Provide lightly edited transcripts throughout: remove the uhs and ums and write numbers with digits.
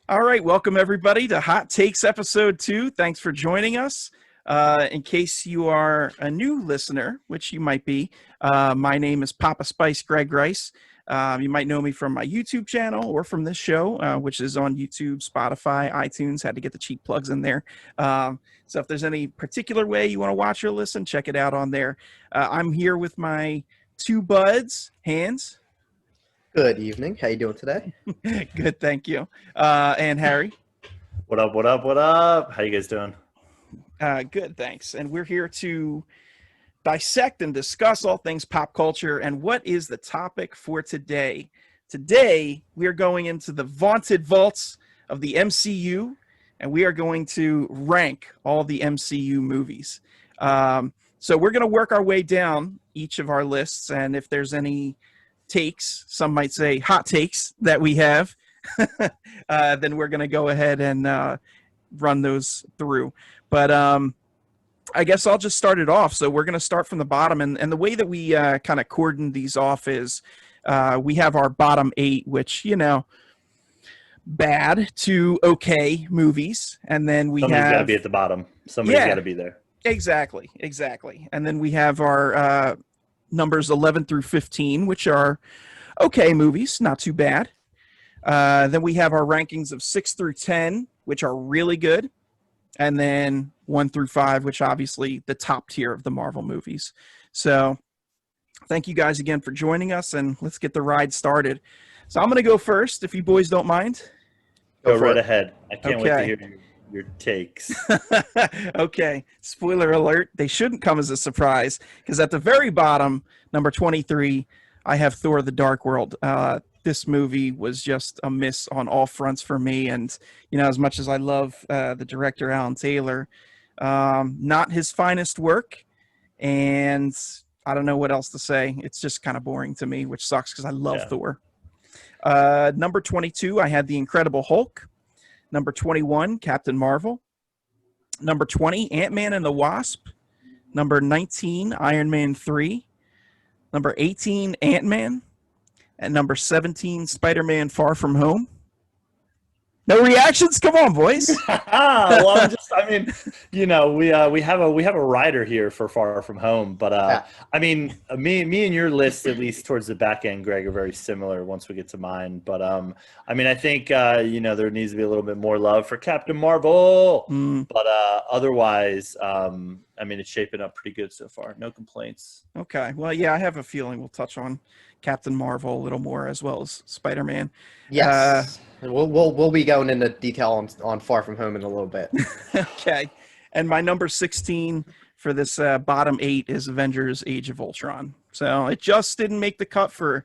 All right, welcome everybody to Hot Takes Episode 2. Thanks for joining us. In case you are a new listener, which you might be, my name is Papa Spice Greg Rice. You might know me from my YouTube channel or from this show, which is on YouTube, Spotify, iTunes. Had to get the cheap plugs in there. So if there's any particular way you want to watch or listen, check it out on there. I'm here with my two buds, Hands. Good evening. How you doing today? Good, thank you. And Harry. What up, what up, what up? How you guys doing? Good, thanks. And we're here to dissect and discuss all things pop culture. And what is the topic for today? Today, we are going into the vaunted vaults of the MCU, and we are going to rank all the MCU movies. So we're going to work our way down each of our lists, and if there's any takes, some might say hot takes that we have, then we're going to go ahead and run those through. But I guess I'll just start it off. So we're going to start from the bottom, and the way that we kind of cordon these off is we have our bottom 8, which, you know, bad to okay movies, and then Somebody's got to be at the bottom. Somebody's got to be there. Exactly. And then we have our numbers 11 through 15, which are okay movies, not too bad. Then we have our rankings of 6 through 10, which are really good. And then 1 through 5, which obviously the top tier of the Marvel movies. So thank you guys again for joining us, and let's get the ride started. So I'm going to go first, if you boys don't mind. Go right ahead. I can't wait to hear your takes. Okay. Spoiler alert. They shouldn't come as a surprise, because at the very bottom, number 23, I have Thor: The Dark World. This movie was just a miss on all fronts for me. And, you know, as much as I love the director, Alan Taylor, not his finest work. And I don't know what else to say. It's just kind of boring to me, which sucks because I love Thor. Number 22, I had The Incredible Hulk. Number 21, Captain Marvel. Number 20, Ant-Man and the Wasp. Number 19, Iron Man 3. Number 18, Ant-Man. And number 17, Spider-Man Far From Home. No reactions? Come on, boys. Well, we have a writer here for Far From Home, but I mean, me and your list, at least towards the back end, Greg, are very similar once we get to mine. But I mean, I think there needs to be a little bit more love for Captain Marvel. But otherwise, I mean, it's shaping up pretty good so far. No complaints. Okay. Well, yeah, I have a feeling we'll touch on Captain Marvel a little more, as well as Spider-Man. Yes. We'll be going into detail on Far From Home in a little bit. Okay. And my number 16 for this bottom 8 is Avengers: Age of Ultron. So it just didn't make the cut for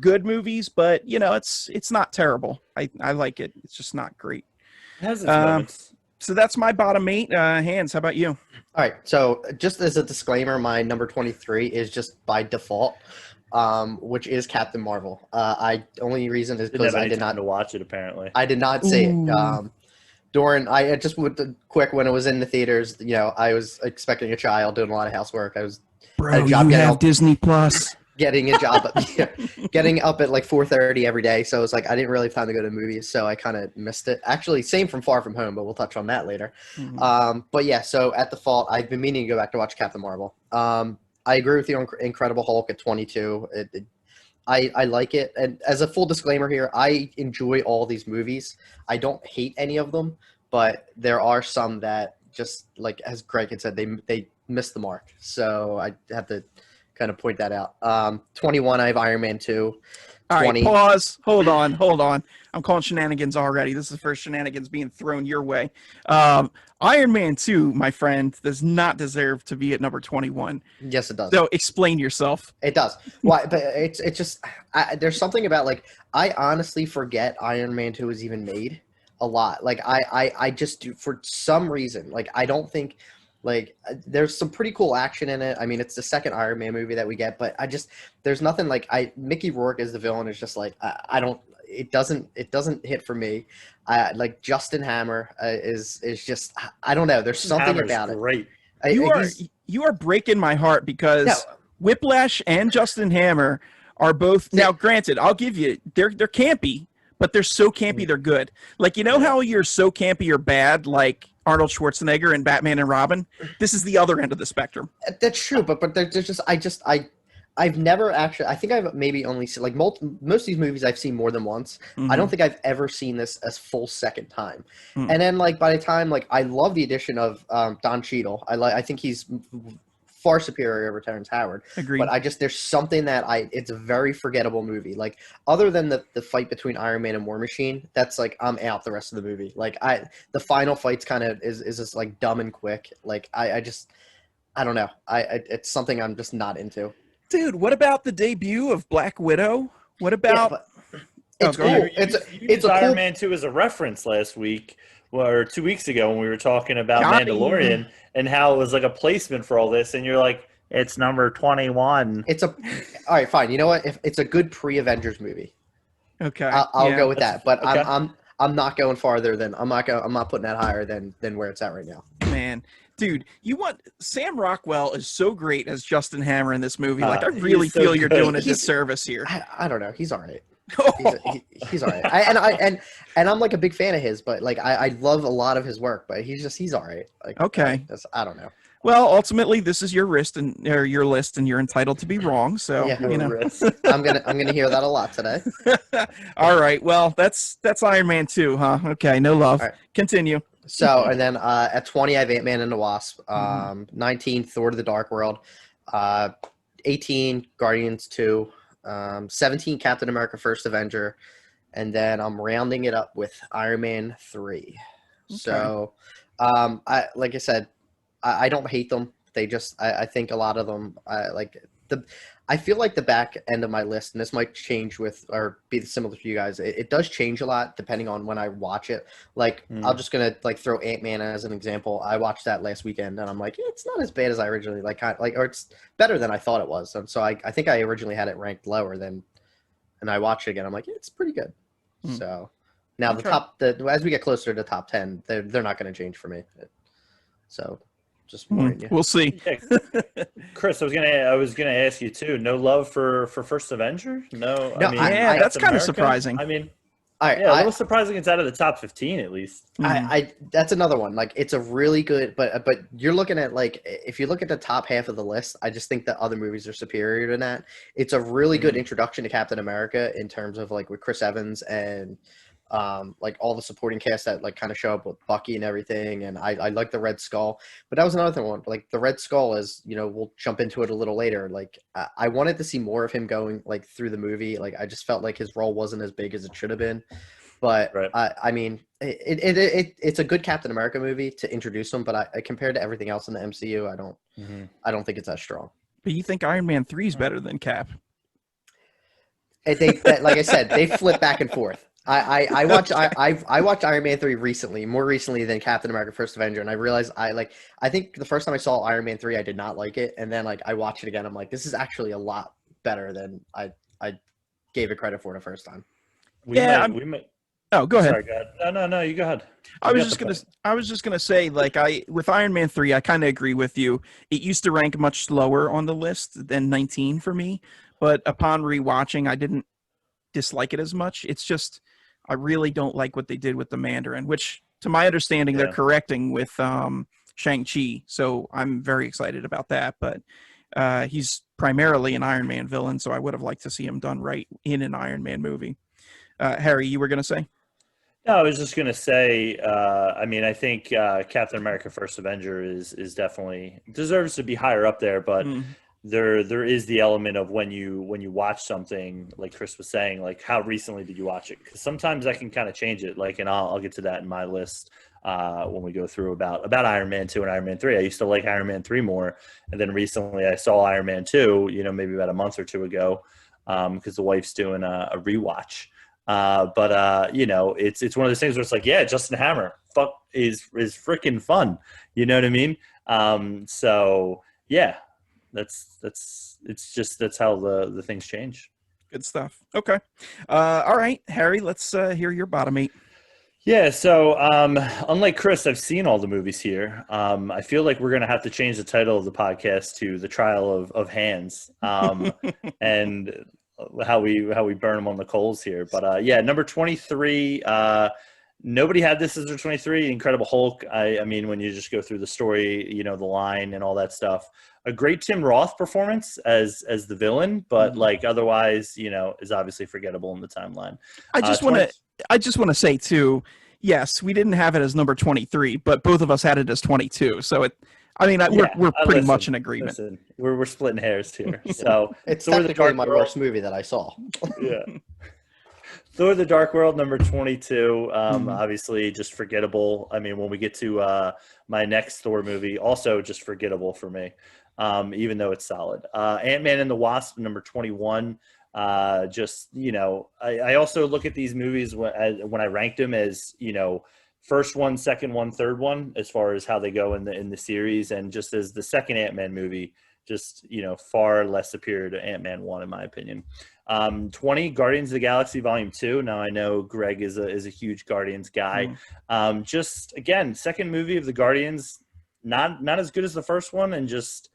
good movies, but, you know, it's not terrible. I like it. It's just not great. It has its moments. So that's my bottom 8. Hands, how about you? All right. So just as a disclaimer, my number 23 is just by default, which is Captain Marvel. Only reason is because I did not to watch it. Apparently, I did not see it. I just went quick when it was in the theaters. You know, I was expecting a child, doing a lot of housework. I was Bro, you have Disney Plus. Getting a job, getting up at like 4:30 every day. So it was like I didn't really have time to go to the movies, so I kind of missed it. Actually, same from Far From Home, but we'll touch on that later. But yeah, so at the fault, I've been meaning to go back to watch Captain Marvel. I agree with you on Incredible Hulk at 22. I like it. And as a full disclaimer here, I enjoy all these movies. I don't hate any of them, but there are some that just, like as Greg had said, they missed the mark. So I have to kind of point that out. 21, I have Iron Man 2. All right, pause. Hold on. I'm calling shenanigans already. This is the first shenanigans being thrown your way. Iron Man 2, my friend, does not deserve to be at number 21. Yes, it does. So explain yourself. It does. Why? But it's just there's something about, like, I honestly forget Iron Man 2 was even made a lot. Like I just do, for some reason. Like I don't think. Like, there's some pretty cool action in it. I mean, it's the second Iron Man movie that we get, but there's nothing like Mickey Rourke as the villain is just like, it doesn't hit for me. Like Justin Hammer is just, I don't know. There's something Hammer's about great. it. You are breaking my heart because Whiplash and Justin Hammer are both, now granted, I'll give you, they're campy, but they're so campy they're good. Like, you know how you're so campy you're bad, like Arnold Schwarzenegger in Batman and Robin? This is the other end of the spectrum. That's true, but there's just I've never actually. I think I've maybe only seen like most of these movies I've seen more than once. I don't think I've ever seen this as full second time. And then like by the time like I love the addition of Don Cheadle. I think he's far superior over Terrence Howard. Agreed. But there's something that it's a very forgettable movie. Like other than the fight between Iron Man and War Machine, that's like I'm out the rest of the movie. Like the final fight's kind of is just like dumb and quick. Like I don't know. It's something I'm just not into. Dude, what about the debut of Black Widow? What about? It's cool. It's Iron cool. Man 2 as a reference last week or 2 weeks ago when we were talking about Mandalorian and how it was like a placement for all this, and you're like, it's number 21. All right, fine. You know what? If it's a good pre-Avengers movie, Okay, I'll go with that. But okay. I'm not going farther than I'm not putting that higher than where it's at right now. Man, dude, Sam Rockwell is so great as Justin Hammer in this movie. Like, I really so feel you're good. doing a disservice here. I don't know. He's all right. He's all right. And I'm like a big fan of his, but like I love a lot of his work, but he's all right. Like Okay. I don't know. Well, ultimately, this is your list, and you're entitled to be wrong. So Yeah. you know. I'm gonna hear that a lot today. All right. Well, that's Iron Man 2, huh? Okay. No love. All right. Continue. So, and then at 20, I have Ant-Man and the Wasp. 19, Thor to the Dark World. 18, Guardians 2. 17, Captain America: First Avenger. And then I'm rounding it up with Iron Man 3. Okay. So, like I said, I don't hate them. They just, I think a lot of them, I feel like the back end of my list, and this might change or be similar to you guys. It does change a lot depending on when I watch it. Like, I'm just gonna like throw Ant-Man as an example. I watched that last weekend, and I'm like, it's not as bad as I originally or it's better than I thought it was. And so I think I originally had it ranked lower than, and I watched it again. I'm like, it's pretty good. So now as we get closer to the top 10, they're not going to change for me. So. Just warning you. We'll see. Yeah. Chris, I was gonna ask you too. No love for First Avenger? No. No, I mean, that's kind of America? surprising. I mean, a little surprising. It's out of the top 15 at least. That's another one. Like, it's a really good, but you're looking at like if you look at the top half of the list, I just think that other movies are superior to that. It's a really good introduction to Captain America in terms of like with Chris Evans and. Like all the supporting cast that like kind of show up with Bucky and everything, and I like the Red Skull, but that was another one. Like the Red Skull is, we'll jump into it a little later. Like I wanted to see more of him going like through the movie. Like I just felt like his role wasn't as big as it should have been. But right. I mean, it's a good Captain America movie to introduce him, but I compared to everything else in the MCU, I don't think it's as strong. But you think Iron Man 3 is better than Cap? Like I said, they flip back and forth. I watched Iron Man 3 more recently than Captain America: First Avenger, and I realized I think the first time I saw Iron Man 3, I did not like it, and then like I watched it again, I'm like, this is actually a lot better than I gave it credit for the first time. We might. Oh, go ahead. Sorry, go ahead. No, you go ahead. I was just gonna say, like, with Iron Man 3, I kind of agree with you. It used to rank much slower on the list than 19 for me, but upon rewatching, I didn't dislike it as much. It's just I really don't like what they did with the Mandarin, which, to my understanding, they're correcting with Shang-Chi. So I'm very excited about that. But he's primarily an Iron Man villain, so I would have liked to see him done right in an Iron Man movie. Harry, you were going to say? No, I was just going to say, I think Captain America: First Avenger is definitely deserves to be higher up there, but there is the element of when you watch something, like Chris was saying, like how recently did you watch it? Because sometimes I can kind of change it, like, and I'll get to that in my list when we go through about Iron Man 2 and Iron Man 3. I used to like Iron Man 3 more, and then recently I saw Iron Man 2, maybe about a month or two ago, because the wife's doing a rewatch. It's one of those things where it's like, yeah, Justin Hammer is freaking fun. You know what I mean? So yeah. That's how the things change. Good stuff. Okay. All right, Harry, let's hear your bottom 8. Yeah, so unlike Chris, I've seen all the movies here. I feel like we're going to have to change the title of the podcast to The Trial of Hands. And how we burn them on the coals here. But yeah, number 23. Nobody had this as their 23. Incredible Hulk. I mean, when you just go through the story, you know, the line and all that stuff. A great Tim Roth performance as the villain, but like otherwise, you know, is obviously forgettable in the timeline. I just want to say too. Yes, we didn't have it as number 23, but both of us had it as 22. So we're pretty much in agreement. Listen, we're splitting hairs here. So It's Thor: The technically Dark my World. worst movie that I saw. Yeah. Thor: The Dark World, number 22. Obviously, just forgettable. I mean, when we get to my next Thor movie, also just forgettable for me, even though it's solid. Ant-Man and the Wasp, number 21. Just, you know, I also look at these movies when I ranked them as, you know, first one, second one, third one, as far as how they go in the series, and just as the second Ant-Man movie, just, you know, far less superior to Ant-Man 1 in my opinion. 20, Guardians of the Galaxy Volume 2. Now I know Greg is a huge Guardians guy. Just again, second movie of the Guardians, not as good as the first one, and just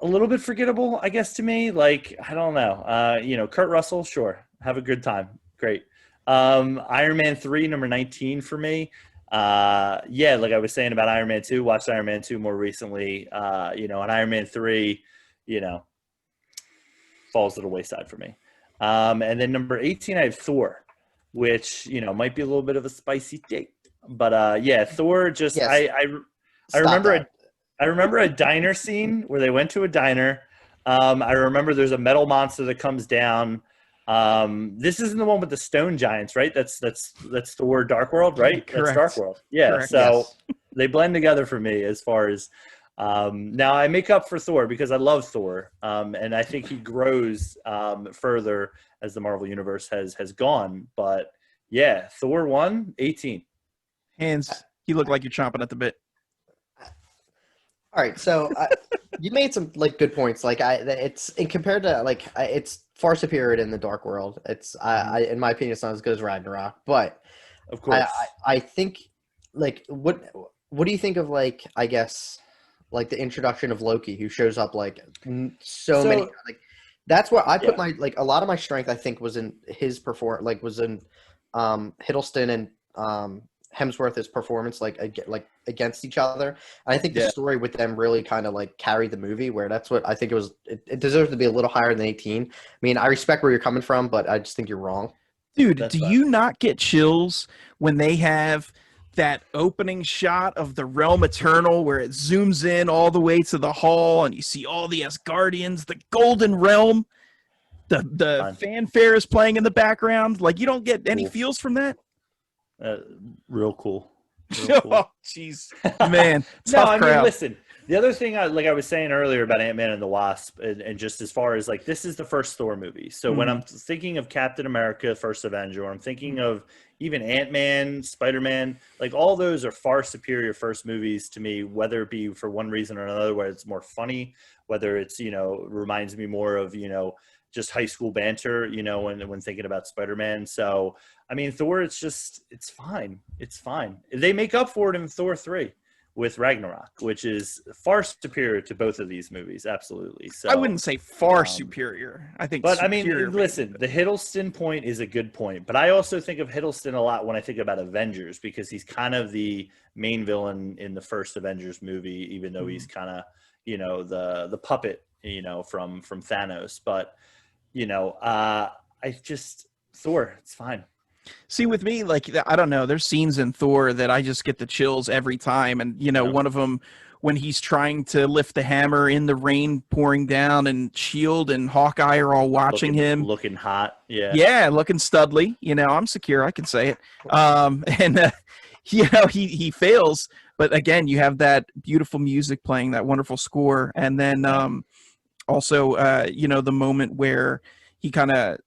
a little bit forgettable, I guess, to me. Like, I don't know. You know, Kurt Russell, sure, have a good time, great. Iron Man 3, number 19 for me. Yeah, like I was saying about Iron Man 2, watched Iron Man 2 more recently. You know, and Iron Man 3, you know, falls to the wayside for me. And then number 18, I have Thor, which, you know, might be a little bit of a spicy take. But yeah, Thor just Yes. I remember a diner scene where they went to a diner. I remember there's a metal monster that comes down. This isn't the one with the stone giants, right? That's Thor: Dark World, right? Correct. That's Dark World. Yeah. Correct. So Yes. they blend together for me as far as now I make up for Thor because I love Thor. And I think he grows further as the Marvel Universe has gone. But yeah, Thor 1, 18. Hands, you look like you're chomping at the bit. All right, so you made some like good points. Like it's compared to it's far superior in the Dark World. It's in my opinion, it's not as good as Ragnarok. But Of course. I think like what do you think of like I guess like the introduction of Loki, who shows up like so many like that's where I put my like a lot of my strength I think was in his was in Hiddleston and Hemsworth's performance like against each other. And I think the story with them really kind of like carried the movie, where that's what I think it was. It deserves to be a little higher than 18. I mean, I respect where you're coming from, but I just think you're wrong. Dude, That's do fine. you not get chills when they have that opening shot of the Realm Eternal where it zooms in all the way to the hall and you see all the Asgardians, the Golden Realm, the fanfare is playing in the background? Like, you don't get any feels from that? Real cool. Real cool. Oh, jeez, man. No, Tough I mean, crowd. listen, the other thing I was saying earlier about Ant-Man and the Wasp, and just as far as like, this is the first Thor movie. So when I'm thinking of Captain America, First Avenger, or I'm thinking of even Ant-Man, Spider-Man, like all those are far superior first movies to me, whether it be for one reason or another, where it's more funny, whether it's, you know, reminds me more of, you know, just high school banter, you know, when thinking about Spider-Man. So, I mean, Thor, it's fine. It's fine. They make up for it in Thor 3 with Ragnarok, which is far superior to both of these movies. Absolutely. So I wouldn't say far superior. I think but I mean, superior, listen, the Hiddleston point is a good point, but I also think of Hiddleston a lot when I think about Avengers, because he's kind of the main villain in the first Avengers movie, even though he's kind of, you know, the puppet, you know, from Thanos. But, you know, Thor, it's fine. See, with me, like, I don't know, there's scenes in Thor that I just get the chills every time. And, you know, one of them, when he's trying to lift the hammer in the rain pouring down, and S.H.I.E.L.D. and Hawkeye are all watching him. Looking hot. Yeah. Yeah, looking studly. You know, I'm secure. I can say it. And, you know, he fails. But, again, you have that beautiful music playing, that wonderful score. And then also, you know, the moment where he kind of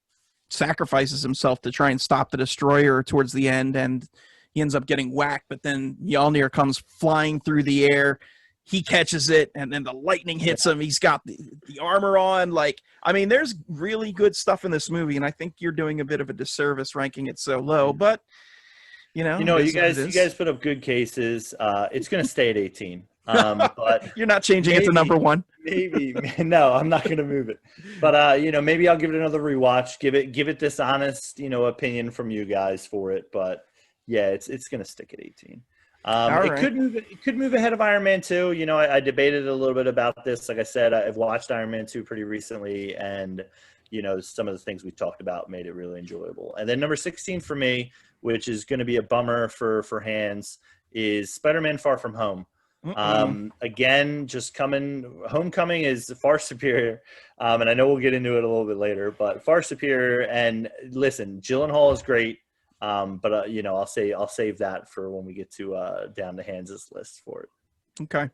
sacrifices himself to try and stop the destroyer towards the end, and he ends up getting whacked, but then Mjolnir comes flying through the air, he catches it, and then the lightning hits him. He's got the armor on. Like, I mean, there's really good stuff in this movie, and I think you're doing a bit of a disservice ranking it so low, but you know, you guys put up good cases. It's going to stay at 18. But you're not changing it to number one. maybe no, I'm not gonna move it. But maybe I'll give it another rewatch. Give it this honest, opinion from you guys for it. But yeah, it's gonna stick at 18. All It right. could move ahead of Iron Man 2. I debated a little bit about this. Like I said, I've watched Iron Man 2 pretty recently, and some of the things we talked about made it really enjoyable. And then number 16 for me, which is going to be a bummer for Hands, is Spider-Man: Far From Home. Again, Homecoming is far superior, and I know we'll get into it a little bit later, but far superior. And listen, Gyllenhaal is great. But I'll save that for when we get to down to Hans's list for it. Okay.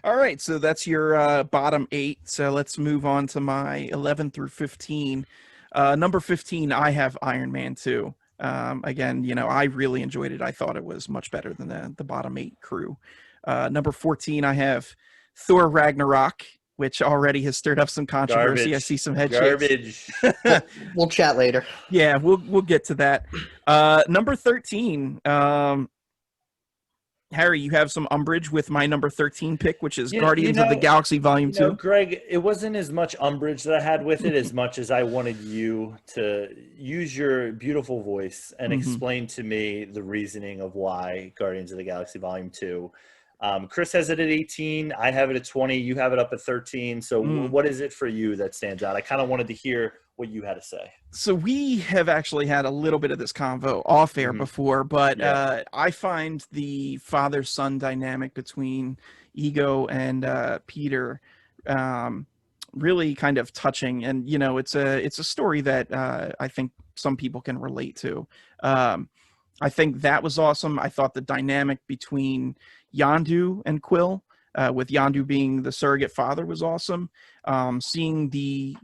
All right. So that's your bottom 8. So let's move on to my 11 through 15. Number 15, I have Iron Man 2. Again, I really enjoyed it. I thought it was much better than the bottom 8 crew. Number 14, I have Thor Ragnarok, which already has stirred up some controversy. Garbage. I see some head Garbage. shakes. We'll chat later. Yeah, we'll get to that. Number 13, Harry, you have some umbrage with my number 13 pick, which is Guardians of the Galaxy Volume 2. Greg, it wasn't as much umbrage that I had with it as much as I wanted you to use your beautiful voice and explain to me the reasoning of why Guardians of the Galaxy Volume 2. Chris has it at 18. I have it at 20. You have it up at 13. So what is it for you that stands out? I kind of wanted to hear what you had to say. So we have actually had a little bit of this convo off air before, but I find the father-son dynamic between Ego and Peter really kind of touching. And, it's a story that I think some people can relate to. I think that was awesome. I thought the dynamic between Yondu and Quill, with Yondu being the surrogate father, was awesome. Seeing the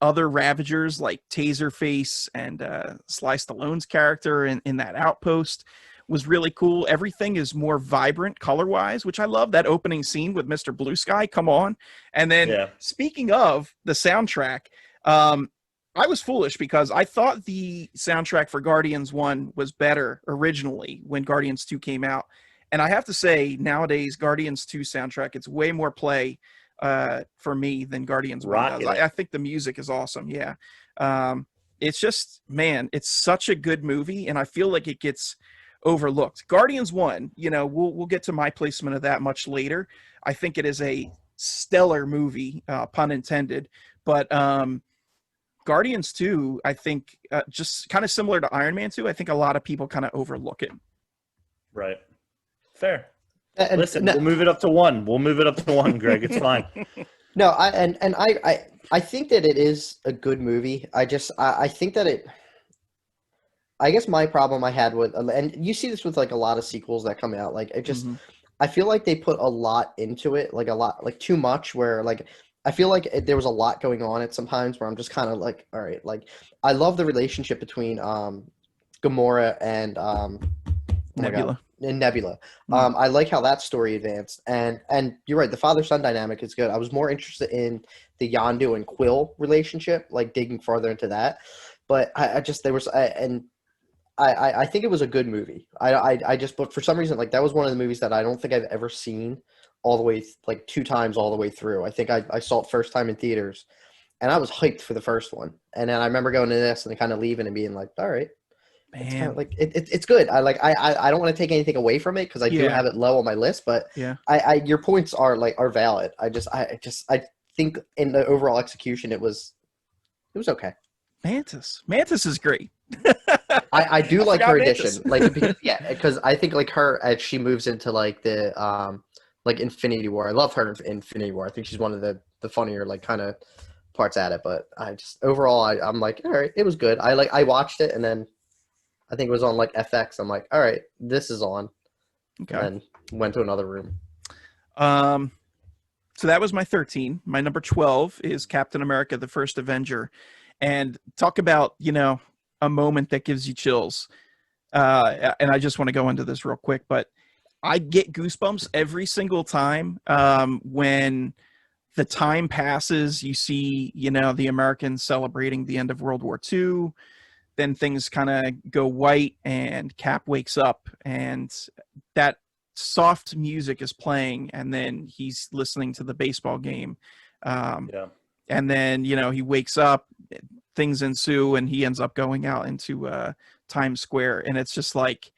other Ravagers like Taserface and Sly Stallone's character in that outpost was really cool. Everything is more vibrant color-wise, which I love. That opening scene with Mr. Blue Sky, come on. And then speaking of the soundtrack, I was foolish because I thought the soundtrack for Guardians 1 was better originally when Guardians 2 came out. And I have to say, nowadays, Guardians 2 soundtrack, it's way more play for me than Guardians 1 does. I think the music is awesome, yeah. It's just, man, it's such a good movie, and I feel like it gets overlooked. Guardians 1, we'll get to my placement of that much later. I think it is a stellar movie, pun intended. But Guardians 2, I think, just kind of similar to Iron Man 2, I think a lot of people kind of overlook it. Right. Fair. Listen, we'll move it up to 1. We'll move it up to 1, Greg. It's fine. No, I think that it is a good movie. I think that I guess my problem I had with, and you see this with like a lot of sequels that come out, like it just, I feel like they put a lot into it, like a lot, like too much, where like, I feel like there was a lot going on at some times where I'm just kind of like, all right, like I love the relationship between Gamora and Nebula. I like how that story advanced, and you're right, the father-son dynamic is good. I was more interested in the Yondu and Quill relationship, like digging farther into that, but I think it was a good movie. But for some reason, like that was one of the movies that I don't think I've ever seen all the way, like 2 times all the way through. I think I saw it first time in theaters, and I was hyped for the first one, and then I remember going to this and kind of leaving and being like, all right. It's kind of like it's good. I don't want to take anything away from it because I do have it low on my list, but your points are valid. I think in the overall execution it was okay. Mantis is great. I do like her addition, like because I think like her as she moves into like the like Infinity War. I love her in Infinity War. I think she's one of the funnier like kind of parts at it. But I just overall I'm like, all right, it was good. I watched it and then I think it was on like FX. I'm like, all right, this is on. Okay. And went to another room. So that was my 13. My number 12 is Captain America: The First Avenger. And talk about, a moment that gives you chills. And I just want to go into this real quick, but I get goosebumps every single time when the time passes. You see, the Americans celebrating the end of World War II. Then things kind of go white and Cap wakes up and that soft music is playing and then he's listening to the baseball game Yeah. And then, he wakes up, things ensue, and he ends up going out into Times Square. And it's just like,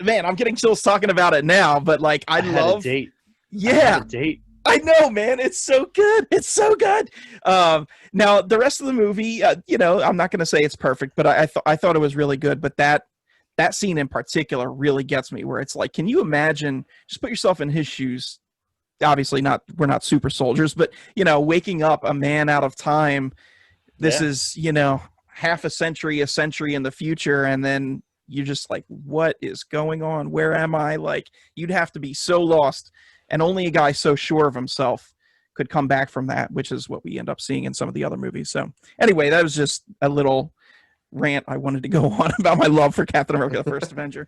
man, I'm getting chills talking about it now, but like, I had love, a date. yeah, I had a date. I know, man. It's so good. It's so good. Now the rest of the movie, I'm not going to say it's perfect, but I thought it was really good. But that scene in particular really gets me, where it's like, can you imagine? Just put yourself in his shoes. Obviously, we're not super soldiers, but waking up a man out of time. This is half a century in the future, and then you're just like, what is going on? Where am I? Like, you'd have to be so lost. And only a guy so sure of himself could come back from that, which is what we end up seeing in some of the other movies. So anyway, that was just a little rant I wanted to go on about my love for Captain America, the First Avenger.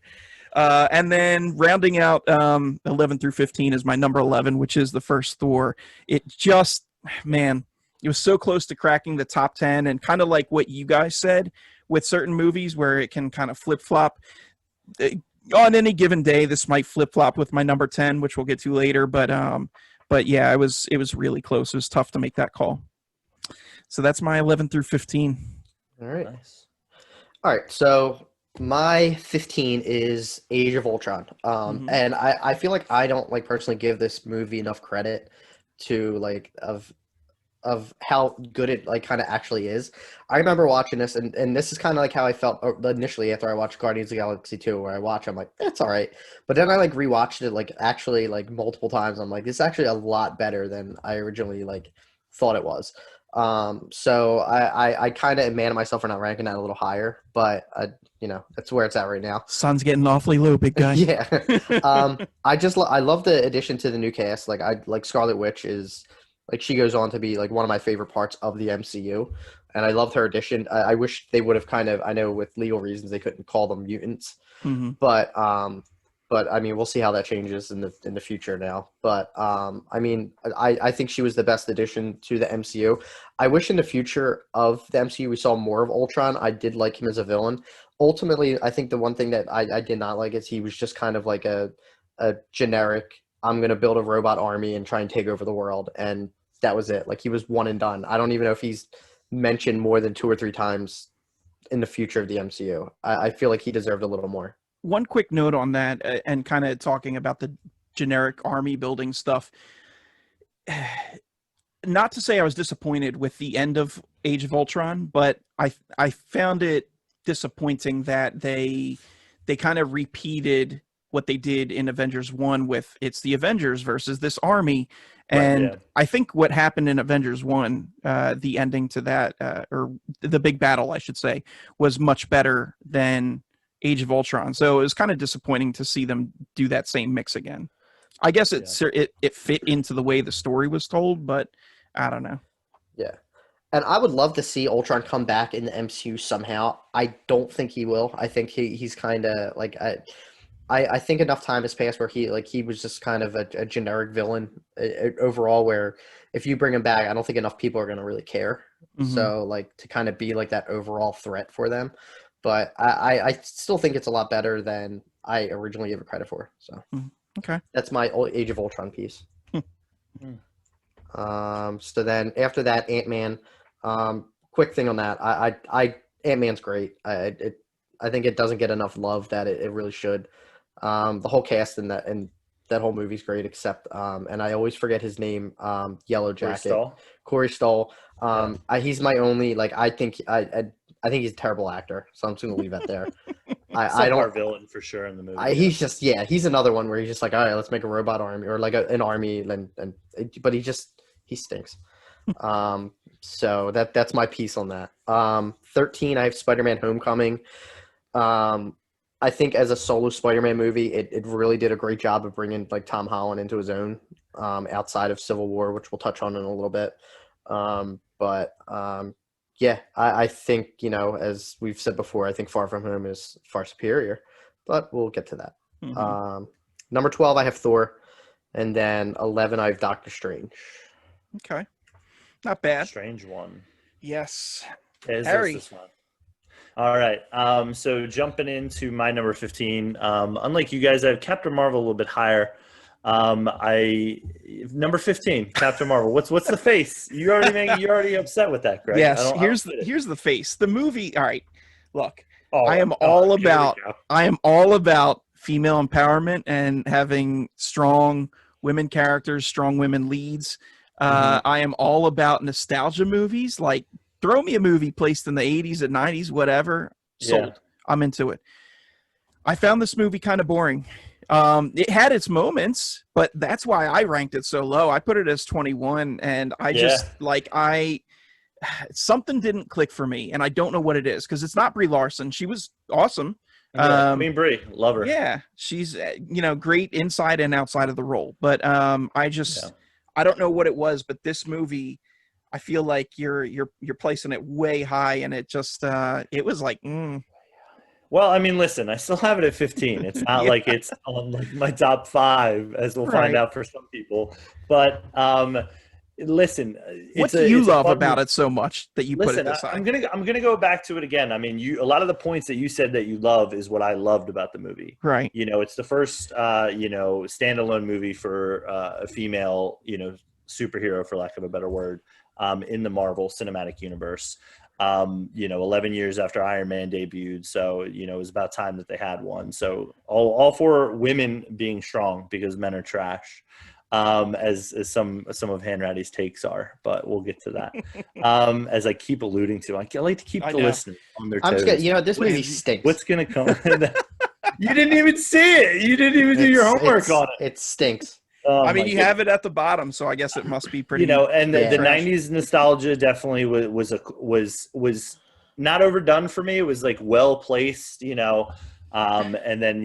And then rounding out 11 through 15 is my number 11, which is the first Thor. It just, man, it was so close to cracking the top 10, and kind of like what you guys said with certain movies where it can kind of flip-flop. On any given day, this might flip-flop with my number 10, which we'll get to later. But yeah, it was really close. It was tough to make that call. So that's my 11 through 15. All right. Nice. All right. So my 15 is Age of Ultron. And I feel like I don't personally give this movie enough credit to of how good it kind of actually is. I remember watching this, and this is kind of like how I felt initially after I watched Guardians of the Galaxy 2, where I'm like, it's all right. But then I rewatched it actually multiple times. I'm like, this is actually a lot better than I originally thought it was. So I kind of am mad at myself for not ranking that a little higher, but that's where it's at right now. Sun's getting awfully low, big guy. Yeah. I love the addition to the new cast. Scarlet Witch is she goes on to be one of my favorite parts of the MCU, and I loved her addition. I wish they would have I know with legal reasons they couldn't call them mutants, but I mean, we'll see how that changes in the future now. But I mean, I think she was the best addition to the MCU. I wish in the future of the MCU we saw more of Ultron. I did like him as a villain. Ultimately, I think the one thing that I did not like is he was just kind of like a generic, I'm going to build a robot army and try and take over the world. And that was it. He was one and done. I don't even know if he's mentioned more than 2 or 3 times in the future of the MCU. I feel like he deserved a little more. One quick note on that, and kind of talking about the generic army building stuff. Not to say I was disappointed with the end of Age of Ultron, but I found it disappointing that they kind of repeated what they did in Avengers 1 with it's the Avengers versus this army. And right, yeah. I think what happened in Avengers 1, the ending to that, or the big battle, I should say, was much better than Age of Ultron. So it was kind of disappointing to see them do that same mix again. I guess it fit into the way the story was told, but I don't know. Yeah. And I would love to see Ultron come back in the MCU somehow. I don't think he will. I think he's kind of I think enough time has passed where he was just kind of a generic villain overall, where if you bring him back, I don't think enough people are going to really care. Mm-hmm. So to kind of be that overall threat for them. But I still think it's a lot better than I originally gave it credit for. So okay, that's my Age of Ultron piece. So then after that, Ant-Man. Quick thing on that. Ant-Man's great. I think it doesn't get enough love that it really should. The whole cast in that whole movie's great, except and I always forget his name. Yellow Jacket. Corey Stoll. He's my only I think he's a terrible actor, so I'm just gonna leave it there. I don't villain for sure in the movie. He's another one where he's just all right, let's make a robot army or an army, but he stinks. So that's my piece on that. 13, I have Spider-Man: Homecoming. I think as a solo Spider-Man movie, it really did a great job of bringing Tom Holland into his own outside of Civil War, which we'll touch on in a little bit. Yeah, I think, as we've said before, I think Far From Home is far superior, but we'll get to that. Mm-hmm. Number 12, I have Thor, and then 11, I have Doctor Strange. Okay. Not bad. Strange one. Yes. Harry. This one. All right. So jumping into my number 15, unlike you guys, I have Captain Marvel a little bit higher. I number 15, Captain Marvel. What's the face? You're already upset with that, Greg. Yes, I don't get it. here's the face. The movie. All right, look, Oh, I am God, all here we about go. I am all about female empowerment and having strong women characters, strong women leads. I am all about nostalgia movies. Like, throw me a movie placed in the 80s and 90s, whatever. Sold. Yeah. I'm into it. I found this movie kind of boring. It had its moments, but that's why I ranked it so low. I put it as 21, and I just something didn't click for me, and I don't know what it is, because it's not Brie Larson. She was awesome. Queen Brie, love her. Yeah, she's great inside and outside of the role, but I don't know what it was. But this movie, I feel like you're placing it way high, and it just it was like. Well, I mean, listen, I still have it at 15. It's not like it's on like my top 5, as we'll find out for some people. But listen, what do you love about it so much that you put it this high? I'm gonna go back to it again. I mean, a lot of the points that you said that you love is what I loved about the movie. Right. It's the first standalone movie for a female superhero, for lack of a better word, in the Marvel Cinematic Universe. 11 years after Iron Man debuted. So, it was about time that they had one. So all for women being strong, because men are trash, as some of Hanratty's takes are, but we'll get to that. As I keep alluding to, I like to keep the listeners on their toes. This movie stinks. What's going to come? You didn't even see it. You didn't even do your homework on it. It stinks. I mean, you have it at the bottom, so I guess it must be pretty. And the 90s nostalgia definitely was not overdone for me. It was like well placed, and then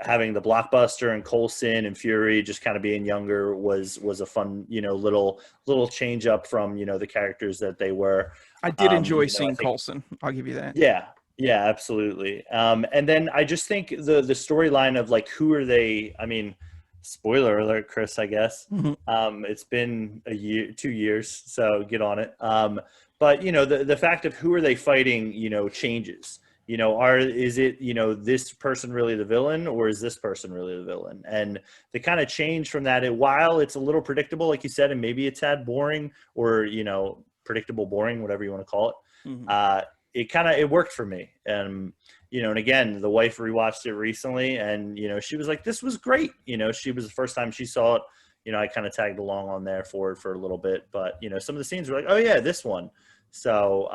having the Blockbuster and Coulson and Fury just kind of being younger was a fun little change up from the characters that they were. I did enjoy seeing Coulson. I'll give you that. Yeah, absolutely. And then I just think the storyline of like, who are they? I mean. Spoiler alert, Chris, I guess. It's been 2 years, so get on it. But, the fact of who are they fighting, changes. Is it, this person really the villain, or is this person really the villain? And they kind of change from that. While it's a little predictable, like you said, and maybe it's tad boring, or, predictable, boring, whatever you want to call it. It worked for me. And again, the wife rewatched it recently, and, she was like, this was great. She was the first time she saw it. I kind of tagged along on there for a little bit, but, some of the scenes were like, oh yeah, this one. So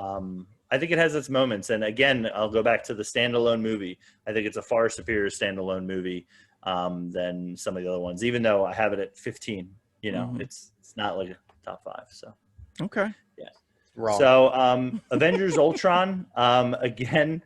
I think it has its moments. And again, I'll go back to the standalone movie. I think it's a far superior standalone movie than some of the other ones, even though I have it at 15, it's not like a top 5. So, okay. Yeah. Wrong. So Avengers Ultron, again,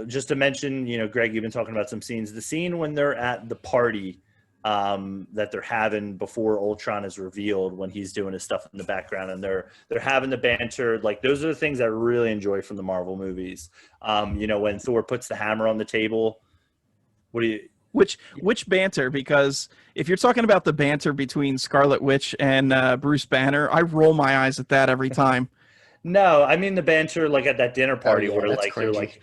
just to mention, Greg, you've been talking about some scenes. The scene when they're at the party that they're having before Ultron is revealed, when he's doing his stuff in the background, and they're having the banter. Like, those are the things I really enjoy from the Marvel movies. When Thor puts the hammer on the table. Which banter? Because if you're talking about the banter between Scarlet Witch and Bruce Banner, I roll my eyes at that every time. No, I mean the banter like at that dinner party where like cringy. they're like,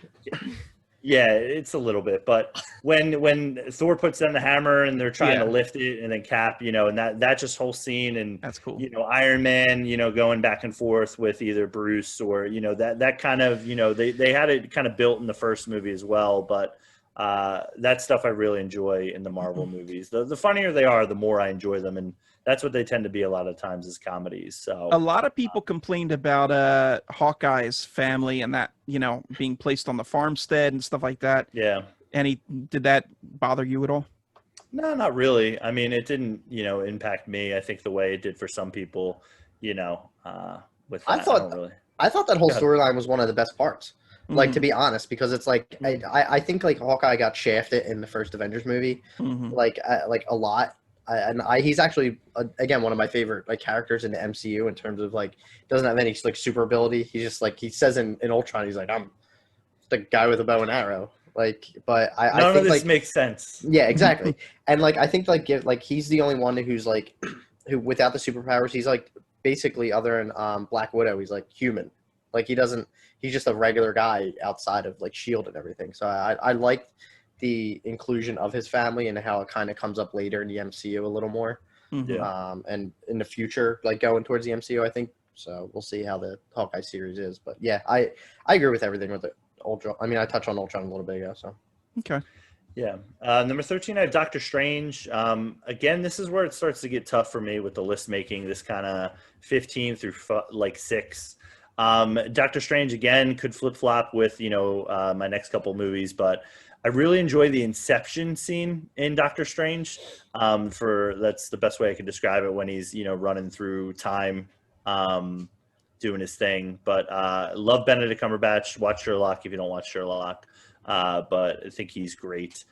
yeah, it's a little bit. But when Thor puts down the hammer and they're trying to lift it, and then Cap, and that just whole scene, and that's cool. Iron Man, going back and forth with either Bruce or that kind of they had it kind of built in the first movie as well. But that stuff I really enjoy in the Marvel movies. The funnier they are, the more I enjoy them, and that's what they tend to be a lot of times, as comedies. So a lot of people complained about Hawkeye's family and that being placed on the farmstead and stuff like that. Yeah. Did that bother you at all? No, not really. I mean, it didn't impact me. I think the way it did for some people, with that, I thought that whole storyline was one of the best parts. Like, to be honest, because it's like I think like Hawkeye got shafted in the first Avengers movie, like a lot. He's actually again one of my favorite like characters in the MCU in terms of like doesn't have any like super ability. He's just like he says in Ultron, he's like, I'm the guy with a bow and arrow. Like, but I think this like makes sense. Yeah, exactly. And like I think like he's the only one who's like who without the superpowers, he's like basically other than Black Widow, he's like human. Like he's just a regular guy outside of like SHIELD and everything. So I liked the inclusion of his family and how it kind of comes up later in the MCU a little more. Mhm. Yeah. And in the future, like going towards the MCU, I think. So we'll see how the Hawkeye series is. But yeah, I agree with everything with the Ultron. I mean, I touched on Ultron a little bit ago. So Okay. Yeah. Number 13, I have Doctor Strange. Again, this is where it starts to get tough for me with the list making, this kind of 15 through like 6. Doctor Strange, again, could flip-flop with, my next couple movies, but I really enjoy the Inception scene in Doctor Strange. That's the best way I could describe it, when he's, running through time, doing his thing. But love Benedict Cumberbatch. Watch Sherlock if you don't watch Sherlock. But I think he's great.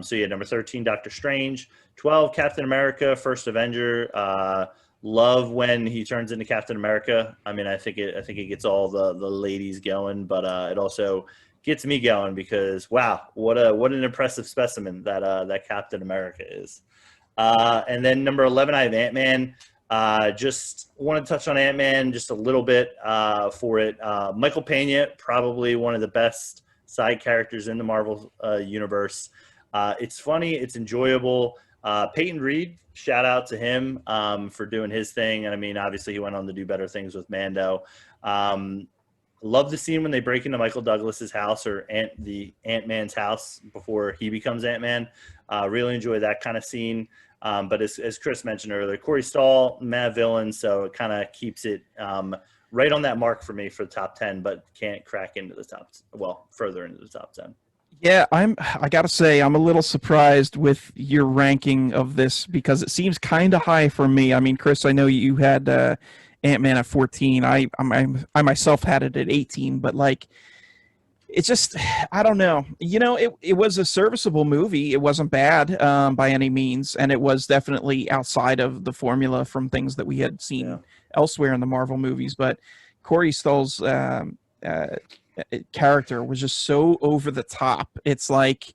So yeah, number 13, Doctor Strange. 12, Captain America, First Avenger. Love when he turns into Captain America. I mean, I think it gets all the ladies going, but it also gets me going because wow, what an impressive specimen that Captain America is. And then number 11, I have Ant-Man. Just want to touch on Ant-Man just a little bit for it. Michael Pena, probably one of the best side characters in the Marvel universe. It's funny, it's enjoyable. Peyton Reed, shout out to him for doing his thing. And I mean, obviously he went on to do better things with Mando. Love the scene when they break into Michael Douglas's house, or the Ant-Man's house, before he becomes Ant-Man. Really enjoy that kind of scene. But as Chris mentioned earlier, Corey Stoll, mad villain, so it kind of keeps it right on that mark for me for the top 10, but can't crack into the further into the top 10. Yeah, I gotta say, I'm a little surprised with your ranking of this because it seems kind of high for me. I mean, Chris, I know you had Ant-Man at 14. I myself had it at 18, but like, it's just, I don't know. It was a serviceable movie. It wasn't bad by any means, and it was definitely outside of the formula from things that we had seen elsewhere in the Marvel movies. But Corey Stoll's character was just so over the top. It's like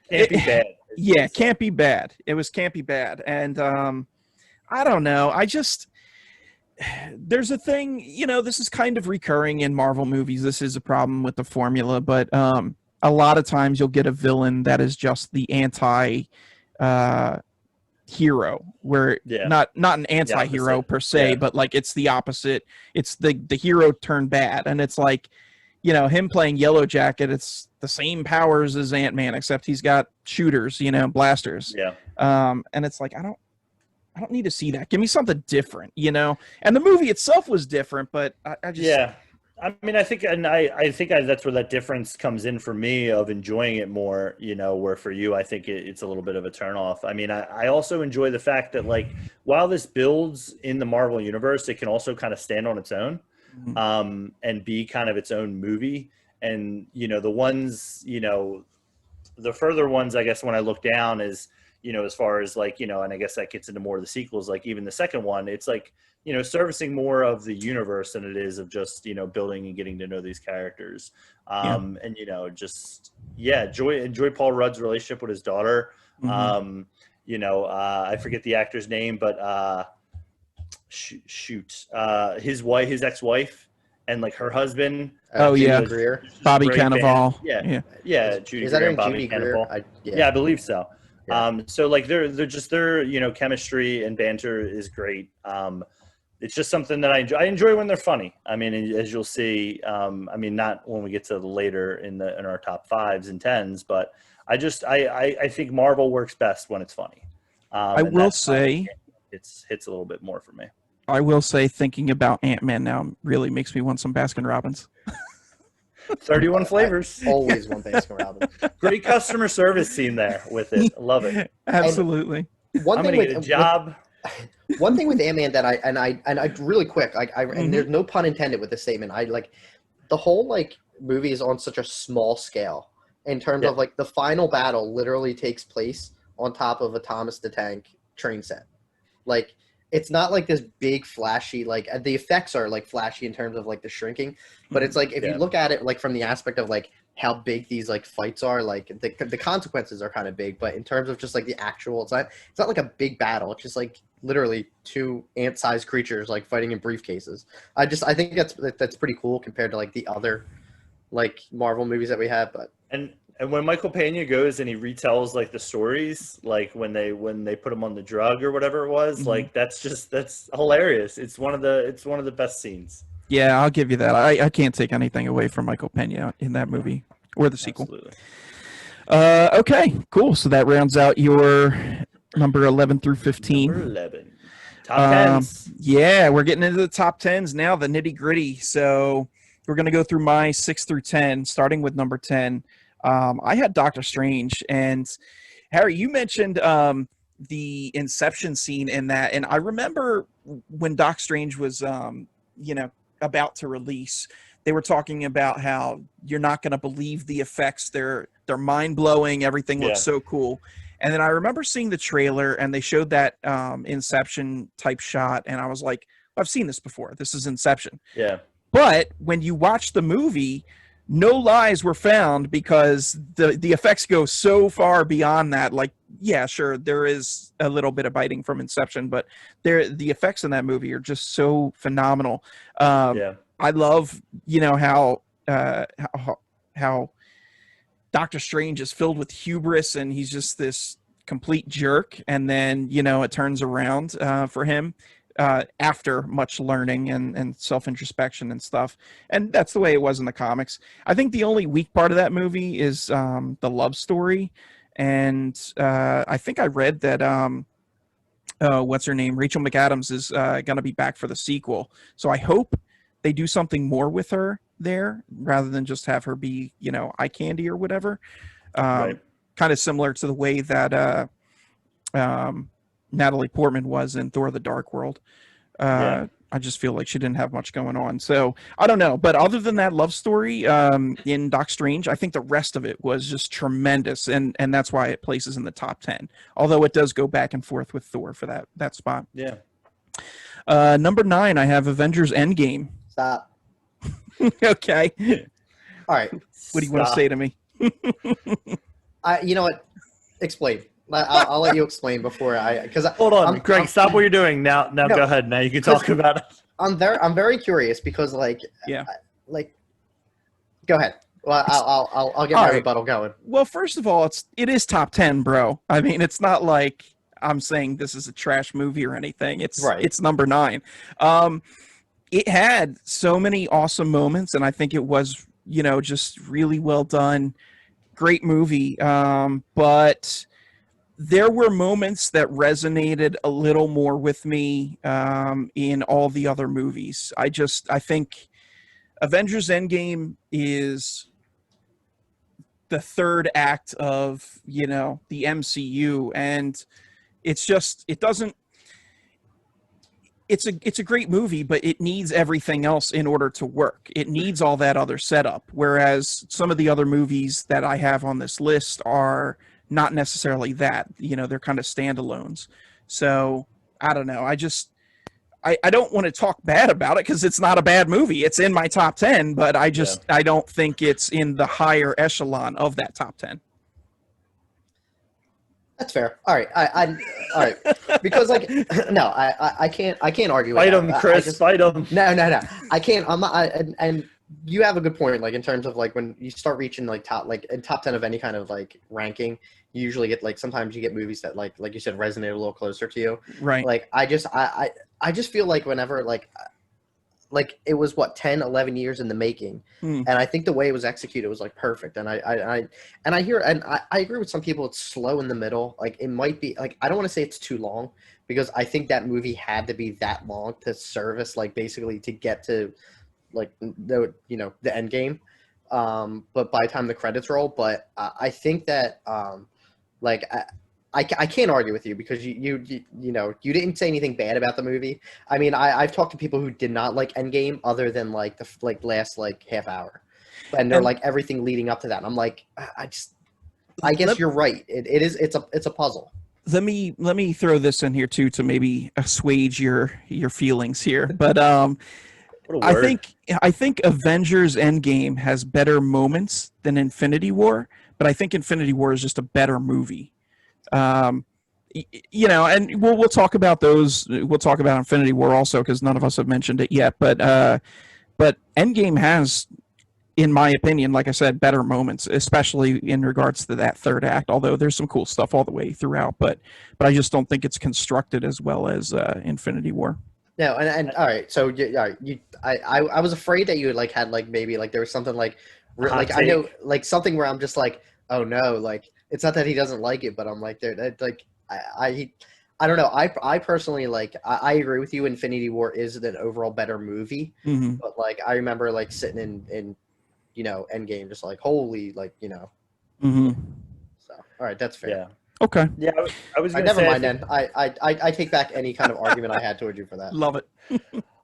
Can't be bad. Yeah, can't be bad. It was can't be bad, and I don't know. There's a thing, this is kind of recurring in Marvel movies. This is a problem with the formula, but a lot of times you'll get a villain that is just the anti hero, where not an anti-hero per se, but like it's the opposite. It's the hero turned bad, and it's like, him playing Yellow Jacket, it's the same powers as Ant-Man, except he's got shooters, blasters. Yeah. And it's like, I don't need to see that. Give me something different, And the movie itself was different, but I just... Yeah. I mean, I think that's where that difference comes in for me of enjoying it more, where for you, I think it's a little bit of a turnoff. I mean, I also enjoy the fact that, like, while this builds in the Marvel universe, it can also kind of stand on its own, and be kind of its own movie. And, the ones, the further ones, I guess, when I look down is, as far as like, and I guess that gets into more of the sequels, like even the second one, it's like, servicing more of the universe than it is of just, building and getting to know these characters. And, enjoy Paul Rudd's relationship with his daughter. I forget the actor's name, but his ex-wife and like her husband. Judy Greer. Bobby Cannavale. Is that in Bobby Cannavale? I believe so. Yeah. So like their chemistry and banter is great. It's just something that I enjoy. I enjoy when they're funny. I mean, as you'll see, not when we get to later in our top 5s and 10s, but I think Marvel works best when it's funny. I will say it hits a little bit more for me. I will say, thinking about Ant-Man now really makes me want some Baskin Robbins. 31 flavors. I always want Baskin Robbins. Great customer service scene there with it. Love it. Absolutely. I'm going to get a job. One thing with Ant-Man that I really quick, and there's no pun intended with this statement. I like the whole like movie is on such a small scale in terms of like the final battle literally takes place on top of a Thomas the Tank train set. Like, it's not like this big flashy, like the effects are like flashy in terms of like the shrinking, but it's like, if you look at it like from the aspect of like how big these like fights are, like the consequences are kind of big, but in terms of just like the actual, it's not like a big battle. It's just like literally 2 ant-sized creatures like fighting in briefcases. I think that's pretty cool compared to like the other like Marvel movies that we have. But and And when Michael Pena goes and he retells like the stories, like when they put him on the drug or whatever it was, like that's hilarious. It's one of the best scenes. Yeah, I'll give you that. I can't take anything away from Michael Pena in that movie or the sequel. Absolutely. Okay, cool. So that rounds out your number 11 through 15. Number 11. Top tens. Yeah, we're getting into the top tens now, the nitty gritty. So we're going to go through my 6 through 10, starting with number 10. I had Doctor Strange, and Harry, you mentioned the Inception scene in that, and I remember when Doc Strange was, about to release, they were talking about how you're not going to believe the effects. They're mind blowing. Everything looks so cool. And then I remember seeing the trailer, and they showed that Inception type shot, and I was like, I've seen this before. This is Inception. Yeah. But when you watch the movie, no lies were found, because the effects go so far beyond that. Like, yeah, sure, there is a little bit of biting from Inception, but the effects in that movie are just so phenomenal. I love, how Doctor Strange is filled with hubris, and he's just this complete jerk, and then it turns around for him after much learning and self-introspection and stuff. And that's the way it was in the comics. I think the only weak part of that movie is the love story. And I think I read that what's her name, Rachel McAdams, is going to be back for the sequel. So I hope they do something more with her there, rather than just have her be eye candy or whatever. Right. Kind of similar to the way that Natalie Portman was in Thor: The Dark World. I just feel like she didn't have much going on. So I don't know. But other than that love story in Doc Strange, I think the rest of it was just tremendous. And that's why it places in the top 10. Although it does go back and forth with Thor for that spot. Yeah. Number 9, I have Avengers Endgame. Stop. Okay. All right. What do you want to say to me? You know what? Explain. I'll let you explain before because hold on, Greg. Stop what you're doing now. No, go ahead. Now you can talk about it. I'm very curious because go ahead. Well, I'll get my rebuttal going. Well, first of all, it is top 10, bro. I mean, it's not like I'm saying this is a trash movie or anything. It's number 9. It had so many awesome moments, and I think it was just really well done. Great movie, but there were moments that resonated a little more with me in all the other movies. I think Avengers Endgame is the third act of the MCU, and it's a great movie, but it needs everything else in order to work. It needs all that other setup, whereas some of the other movies that I have on this list are not necessarily that. They're kind of standalones. So I don't know. I don't want to talk bad about it, because it's not a bad movie. It's in my top 10, but I don't think it's in the higher echelon of that top 10. That's fair. All right. All right. Because no, I can't argue. Fight him, Chris. Fight him. No. I can't. I'm not. And you have a good point. Like in terms of when you start reaching top 10 of any kind of ranking, you usually get sometimes you get movies that like you said resonate a little closer to you. Right. I just feel like whenever it was 10, 11 years in the making, and I think the way it was executed was perfect. And I agree with some people. It's slow in the middle. It might be I don't want to say it's too long, because I think that movie had to be that long to service basically to get to the end game. But by the time the credits roll, but I think that I can't argue with you, because you didn't say anything bad about the movie. I mean, I've talked to people who did not like Endgame other than the last half hour, and they're everything leading up to that. And I'm I guess you're right. It's a puzzle. Let me throw this in here too to maybe assuage your feelings here, but I think Avengers Endgame has better moments than Infinity War, but I think Infinity War is just a better movie. And we'll talk about those. We'll talk about Infinity War also, because none of us have mentioned it yet. But Endgame has in my opinion, like I said, better moments, especially in regards to that third act. Although there's some cool stuff all the way throughout, but I just don't think it's constructed as well as Infinity War. No, and all right, so all right, I was afraid that you had like had like maybe like there was something like Hot like I know take. like something where I'm just like, oh no, like it's not that he doesn't like it, but I'm like there like I don't know. I personally like I agree with you. Infinity War is an overall better movie, Mm-hmm. but like I remember like sitting in Endgame just like holy like Mm-hmm. so all right, that's fair. Yeah. Okay. Yeah, I was All right, gonna never say. mind then. I take back any kind of argument I had towards you for that. Love it.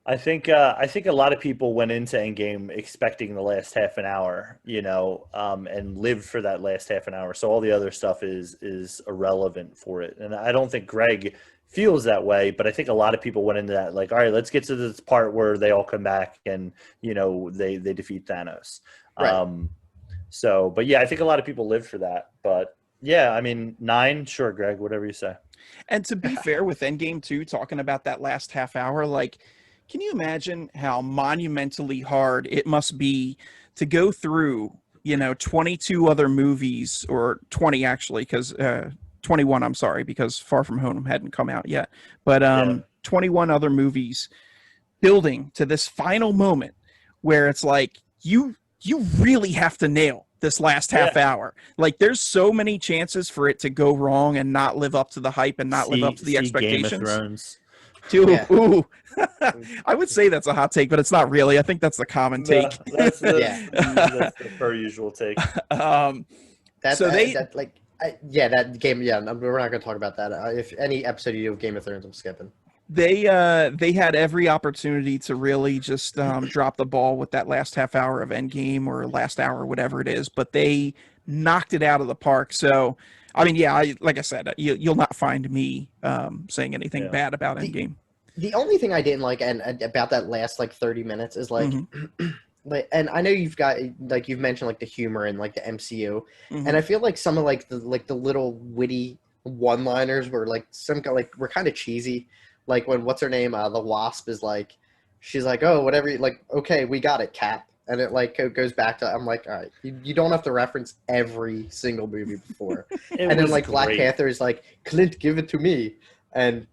I think a lot of people went into Endgame expecting the last half an hour, and lived for that last half an hour. So all the other stuff is irrelevant for it. And I don't think Greg feels that way, but I think a lot of people went into that like, all right, let's get to this part where they all come back and they defeat Thanos. Right. So, but yeah, I think a lot of people lived for that. But yeah, I mean, 9, sure, Greg, whatever you say. And to be fair with Endgame too, talking about that last half hour, like, can you imagine how monumentally hard it must be to go through, 22 other movies, or 20 actually, because 21, I'm sorry, because Far From Home hadn't come out yet, but Yeah. 21 other movies building to this final moment where it's like you really have to nail this last half hour. Like there's so many chances for it to go wrong and not live up to the hype and not live up to the See Game of expectations. Thrones. Dude, Yeah. ooh. I would say that's a hot take, but it's not really. I think that's the common take. No, that's Yeah. that's the per usual take. That game. Yeah, we're not going to talk about that. If any episode you do of Game of Thrones, I'm skipping. They had every opportunity to really just drop the ball with that last half hour of Endgame, or last hour, whatever it is, but they knocked it out of the park. So, I mean, yeah, like I said, you'll not find me saying anything bad about Endgame. The only thing I didn't like and about that last like 30 minutes is like, and I know you've got like you've mentioned like the humor and like the MCU, and I feel like some of like the little witty one-liners were like were kind of cheesy. Like when what's her name, the Wasp is like, she's like, oh whatever, like okay we got it, Cap, and it like goes back to I'm like, all right, you don't have to reference every single movie before, and then like Black Panther is like, Clint, give it to me, and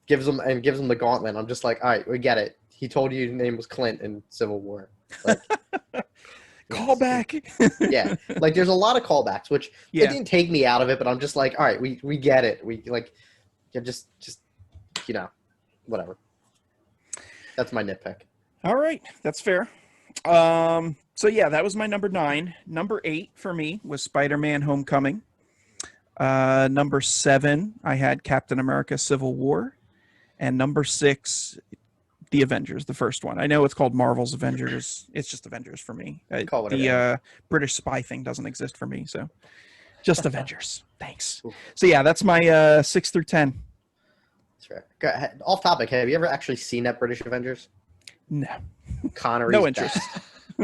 gives him the gauntlet. I'm just like, all right, we get it. He told you his name was Clint in Civil War. Like, call back. Yeah, like there's a lot of callbacks, which it didn't take me out of it, but I'm just like, all right, we get it. We like, just whatever. That's my nitpick. All right, that's fair. So yeah, that was my number 9. Number 8 for me was Spider-Man: Homecoming. Number 7, I had Captain America: Civil War. And number 6, The Avengers, the first one. I know it's called Marvel's Avengers. It's just Avengers for me. The British spy thing doesn't exist for me, so just Avengers. Thanks. So yeah, that's my 6 through 10. That's fair. Go ahead. Off topic, have you ever actually seen that British Avengers? No. Connery's no interest.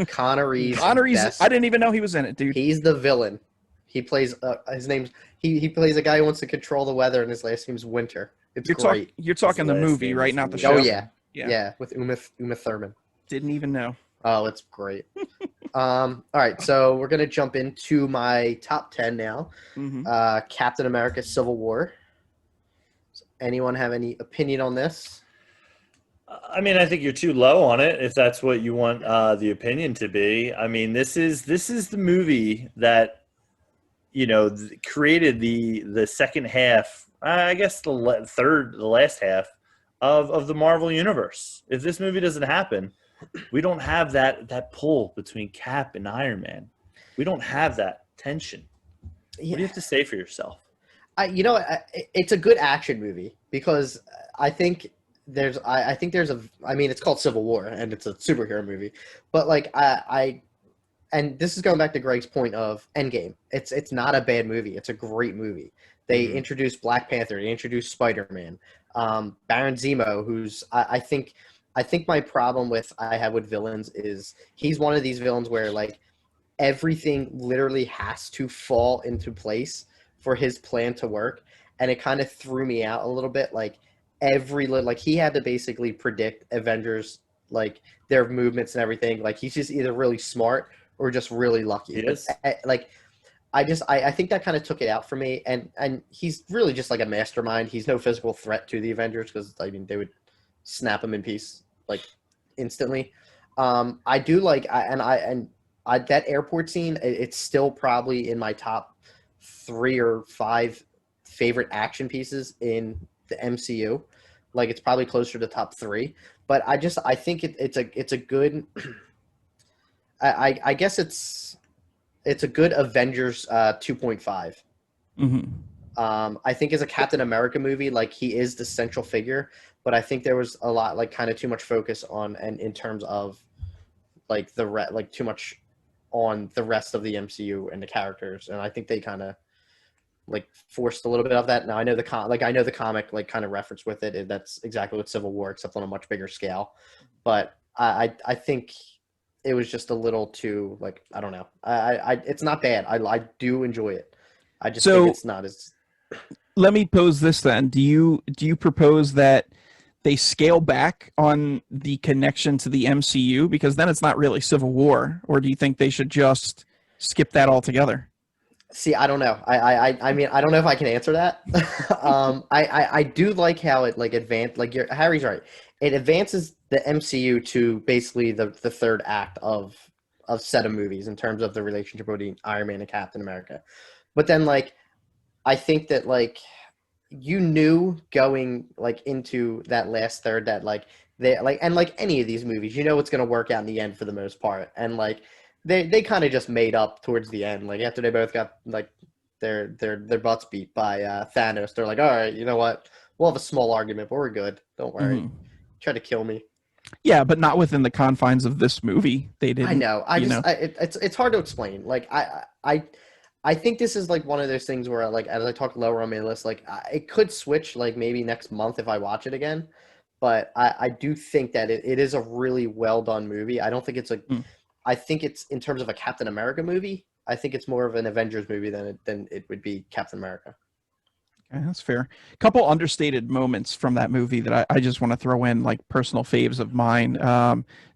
Connery's best. I didn't even know he was in it, dude. He's the villain. He plays his name's he plays a guy who wants to control the weather, and his last name's Winter. It's great. You're talking the movie, right? Not the show. Oh yeah, with Uma Thurman. Didn't even know. Oh, it's great. All right, so we're gonna jump into my top 10 now. Captain America: Civil War. Does anyone have any opinion on this? I mean, I think you're too low on it if that's what you want the opinion to be. I mean, this is the movie that created the second half. I guess the last half of the Marvel universe. If this movie doesn't happen, we don't have that pull between Cap and Iron Man. We don't have that tension. Yeah. What do you have to say for yourself? It's a good action movie because I think there's it's called Civil War and it's a superhero movie, but like and this is going back to Greg's point of Endgame. It's not a bad movie. It's a great movie. They introduced Black Panther. They introduced Spider-Man. Baron Zemo, who's I think my problem I have with villains is he's one of these villains where like everything literally has to fall into place for his plan to work, and it kind of threw me out a little bit. Like he had to basically predict Avengers, like their movements and everything. Like he's just either really smart or just really lucky. He is. Like I think that kind of took it out for me. And he's really just like a mastermind. He's no physical threat to the Avengers because I mean they would snap him in piece like instantly. I do like that airport scene. It's still probably in my top 3 or 5 favorite action pieces in the MCU. Like it's probably closer to top 3. But I think it's a good. I guess it's a good Avengers 2.5. I think as a Captain America movie, like he is the central figure, but I think there was a lot like kind of too much focus on and in terms of like too much on the rest of the MCU and the characters, and I think they kind of like forced a little bit of that. Now I know the comic like kind of reference with it. That's exactly what Civil War, except on a much bigger scale. But I think it was just a little too like I don't know. It's not bad. I do enjoy it. I just think it's not as. Let me pose this then. Do you propose that they scale back on the connection to the MCU because then it's not really Civil War, or do you think they should just skip that altogether? See, I don't know. I mean, I don't know if I can answer that. I do like how it like advanced. Like Harry's right. It advances the MCU to basically the third act of set of movies in terms of the relationship between Iron Man and Captain America. But then like, I think that like you knew going like into that last third that like they like and like any of these movies, you know it's gonna work out in the end for the most part. And like they kind of just made up towards the end. Like after they both got like their butts beat by Thanos, they're like, all right, you know what? We'll have a small argument, but we're good. Don't worry. Try to kill me. Yeah, but not within the confines of this movie. They didn't. I know. It's hard to explain. Like I think this is like one of those things where like as I talk lower on my list, like it could switch like maybe next month if I watch it again. But I do think that it is a really well done movie. I don't think it's I think it's in terms of a Captain America movie. I think it's more of an Avengers movie than it would be Captain America. Okay, that's fair. A couple understated moments from that movie that I just want to throw in, like personal faves of mine.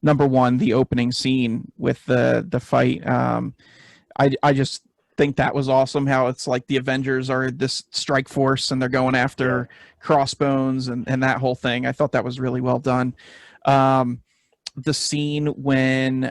Number one, the opening scene with the fight. I just think that was awesome. How it's like the Avengers are this strike force and they're going after Crossbones and that whole thing. I thought that was really well done. The scene when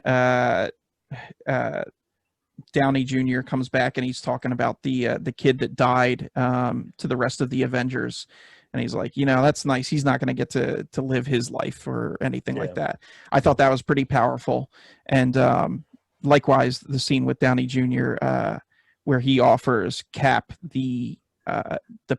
Downey Jr. comes back and he's talking about the kid that died to the rest of the Avengers, and he's like, that's nice. He's not going to get to live his life or anything like that. I thought that was pretty powerful. And likewise, the scene with Downey Jr. Where he offers Cap the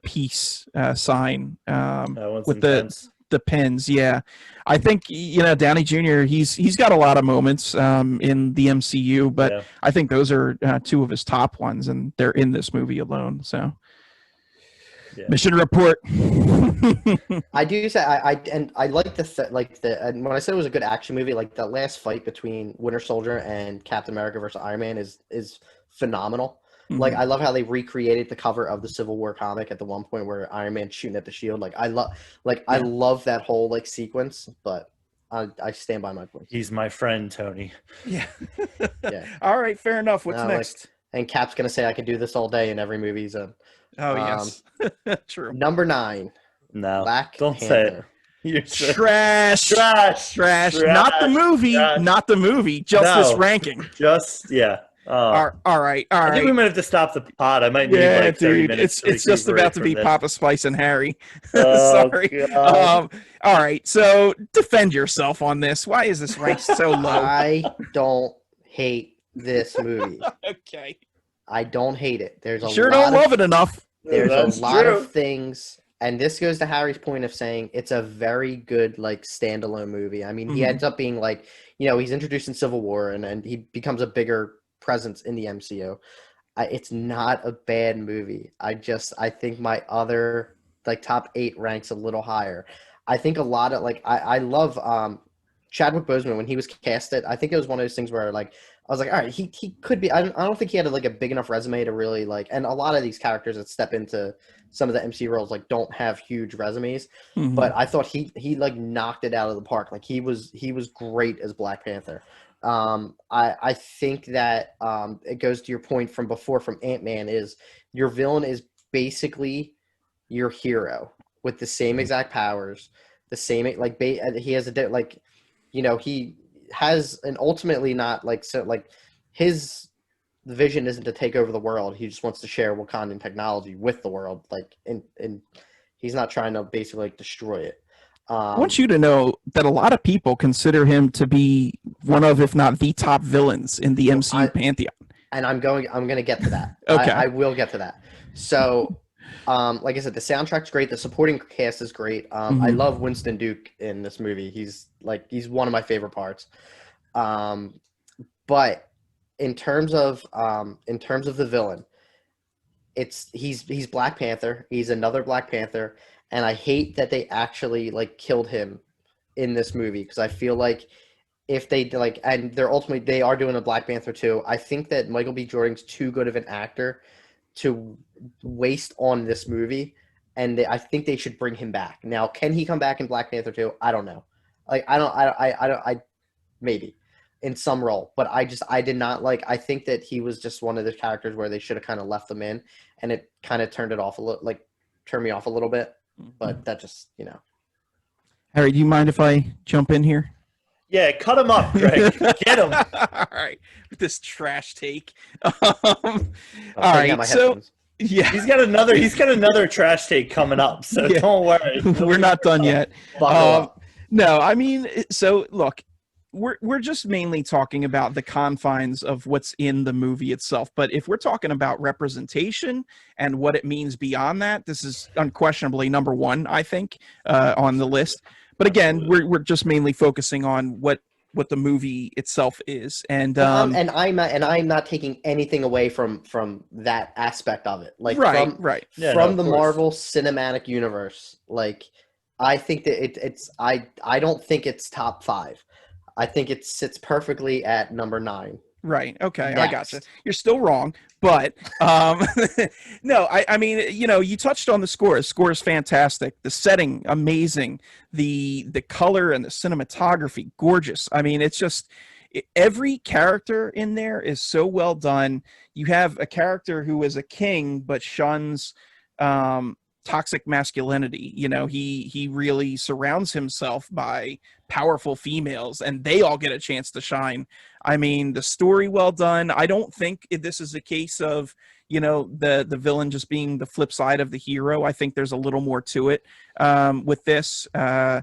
peace sign with the pins. Yeah, I think Downey Jr. He's got a lot of moments in the MCU, but I think those are 2 of his top ones, and they're in this movie alone. So, mission report. I do say I like and when I said it was a good action movie, like the last fight between Winter Soldier and Captain America versus Iron Man is phenomenal. Like I love how they recreated the cover of the Civil War comic at the one point where Iron Man's shooting at the shield. Like I love that whole like sequence, but I stand by my point. He's my friend, Tony. Yeah. All right, fair enough. What's next? And Cap's gonna say I can do this all day in every movie he's in. Oh yes, true. Number 9. No, Black don't Panther. say it. Trash. Not the movie. Not the movie. Just this ranking. All right. I think we might have to stop the pod. I might need like 30 minutes. It's just about to be Papa Spice and Harry. Sorry. All right. So defend yourself on this. Why is this ranked so low? I don't hate this movie. Okay. I don't hate it. There's a don't love it enough. There's a lot of things, and this goes to Harry's point of saying it's a very good like standalone movie. I mean, he ends up being like, he's introduced in Civil War, and he becomes a bigger presence in the MCU. It's not a bad movie. I think my other like top 8 ranks a little higher. I think a lot of like I love Chadwick Boseman when he was casted. I think it was one of those things where like I was like, all right, he could be. I don't think he had like a big enough resume to really like. And a lot of these characters that step into some of the MCU roles like don't have huge resumes. But I thought he like knocked it out of the park. Like he was great as Black Panther. I think that it goes to your point from before from Ant-Man is your villain is basically your hero with the same exact powers, the same like he has like, he has an ultimately not like so like his vision isn't to take over the world. He just wants to share Wakandan technology with the world, like and he's not trying to basically like destroy it. I want you to know that a lot of people consider him to be one of, if not the top villains in the MCU pantheon. And I'm going to get to that. Okay. I will get to that. So, like I said, the soundtrack's great. The supporting cast is great. I love Winston Duke in this movie. He's one of my favorite parts. But in terms of the villain, he's Black Panther. He's another Black Panther, and I hate that they actually like killed him in this movie because I feel like if they like, and they are doing a Black Panther 2. I think that Michael B. Jordan's too good of an actor to waste on this movie, and I think they should bring him back. Now, can he come back in Black Panther 2? I don't know. Like, I maybe in some role, but I did not like. I think that he was just one of the characters where they should have kind of left him in, and it kind of turned me off a little bit. But that just, Harry, do you mind if I jump in here? Yeah, cut him up, Greg. Get him. All right, with this trash take. All right, so yeah, he's got another trash take coming up, so don't worry. We're not done yet. No, I mean, so look, we're just mainly talking about the confines of what's in the movie itself. But if we're talking about representation and what it means beyond that, this is unquestionably number one, I think, on the list. But again, we're just mainly focusing on what the movie itself is, and I'm not taking anything away from that aspect of it. Like from the Marvel Cinematic Universe, like I think that I don't think it's top 5. I think it sits perfectly at number 9. Right. Okay. Next. I gotcha. You're still wrong, but no. I mean, you touched on the score. The score is fantastic. The setting, amazing. The color and the cinematography, gorgeous. I mean, it's just every character in there is so well done. You have a character who is a king but shuns toxic masculinity. He really surrounds himself by powerful females, and they all get a chance to shine. I mean, the story well done. I don't think this is a case of the villain just being the flip side of the hero. I think there's a little more to it with this. I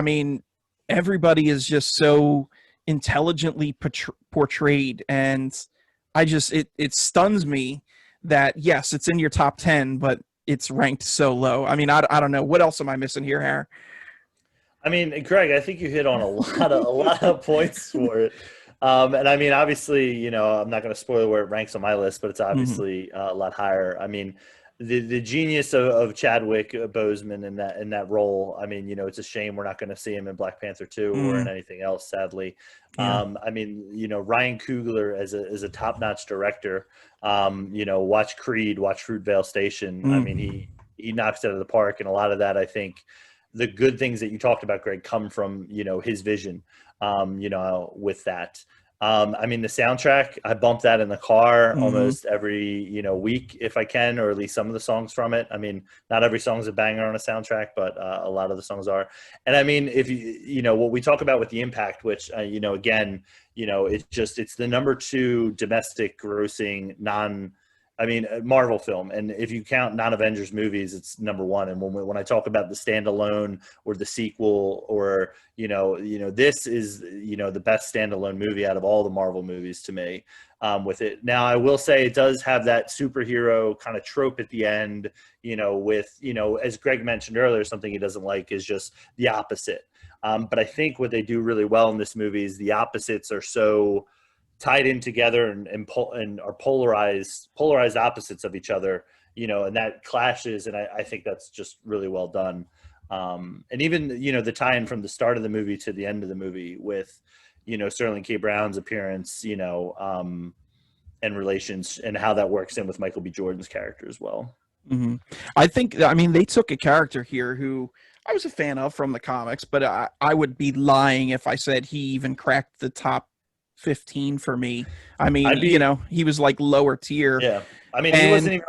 mean, everybody is just so intelligently portrayed, and it stuns me that yes, it's in your top 10, but it's ranked so low. I mean, I don't know. What else am I missing here, Harry? I mean, Greg, I think you hit on a lot of points for it. And I mean, obviously, I'm not going to spoil where it ranks on my list, but it's obviously a lot higher. I mean, the genius of Chadwick Boseman in that role. I mean, it's a shame we're not going to see him in Black Panther 2 or in anything else, sadly. Yeah. I mean, Ryan Coogler as a top-notch director. Watch Creed, watch Fruitvale Station. I mean, he knocks it out of the park, and a lot of that, I think, the good things that you talked about, Greg, come from his vision. With that. I mean, the soundtrack, I bump that in the car almost every, week if I can, or at least some of the songs from it. I mean, not every song's a banger on a soundtrack, but a lot of the songs are. And I mean, if what we talk about with the impact, which, again, it's the number 2 domestic grossing Marvel film. And if you count non-Avengers movies, it's number 1. And when I talk about the standalone or the sequel or, this is, the best standalone movie out of all the Marvel movies to me with it. Now, I will say it does have that superhero kind of trope at the end, with, as Greg mentioned earlier, something he doesn't like is just the opposite. But I think what they do really well in this movie is the opposites are so tied in together and are polarized opposites of each other, and that clashes. And I think that's just really well done. And even, the tie-in from the start of the movie to the end of the movie with, Sterling K. Brown's appearance, and relations and how that works in with Michael B. Jordan's character as well. Mm-hmm. I think, they took a character here who I was a fan of from the comics, but I would be lying if I said he even cracked the top 15 for me. I mean, I'd be- he was like lower tier. Yeah, I mean, he And- wasn't even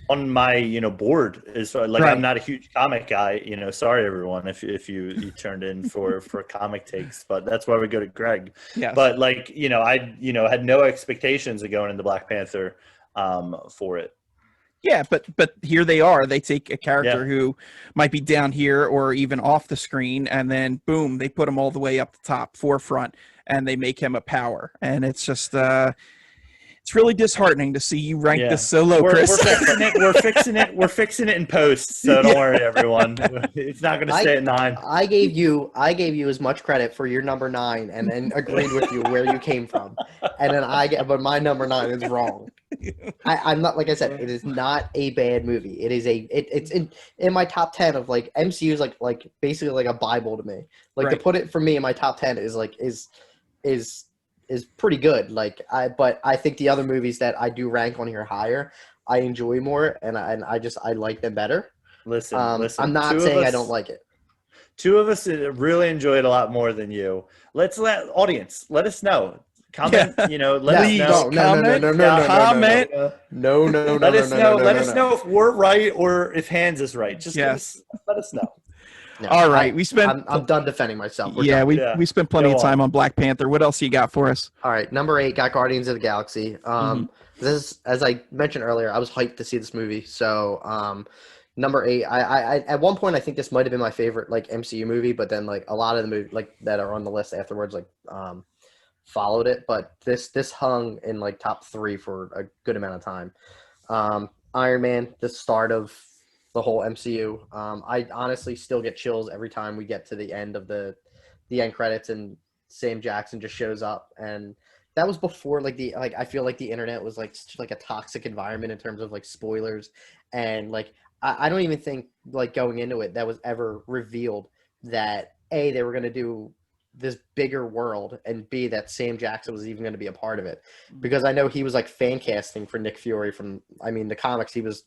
on my board. Is like Right. I'm not a huge comic guy. Sorry everyone if you turned in for comic takes, but that's why we go to Greg. Yes. But like I had no expectations of going into Black Panther for it. Yeah, but here they are. They take a character Yeah. who might be down here or even off the screen, and then boom, they put him all the way up the top, forefront, and they make him a power. And it's just it's really disheartening to see you rank this so low, Chris. We're fixing it in post, so don't worry, everyone. It's not going to stay at 9. I gave you as much credit for your number 9, and then agreed with you where you came from, and then but my number 9 is wrong. I'm not, like I said, it is not a bad movie. It is it's in my top 10 of like MCU is like basically like a Bible to me. Like to put it for me in my top 10 is like is pretty good. But I think the other movies that I do rank on here higher, I enjoy more, and I like them better. Listen. I'm not saying I don't like it. Two of us really enjoy it a lot more than you. Let audience let us know. Comment, let us know. Comment. No. Let us know if we're right or if Hans is right. Just let us know. No, all right, I'm done defending myself. We spent plenty of time on Black Panther. What else you got for us? All right, number 8 got Guardians of the Galaxy. This, as I mentioned earlier, I was hyped to see this movie. So number 8, I at one point I think this might have been my favorite like MCU movie, but then like a lot of the movies like that are on the list afterwards like followed it. But this hung in like top 3 for a good amount of time. Iron Man, the start of the whole MCU. I honestly still get chills every time we get to the end of the end credits and Sam Jackson just shows up. And that was before I feel like the internet was like such like a toxic environment in terms of like spoilers, and like I don't even think like going into it that was ever revealed that A, they were going to do this bigger world, and B, that Sam Jackson was even going to be a part of it, because I know he was like fan casting for Nick Fury from the comics. He was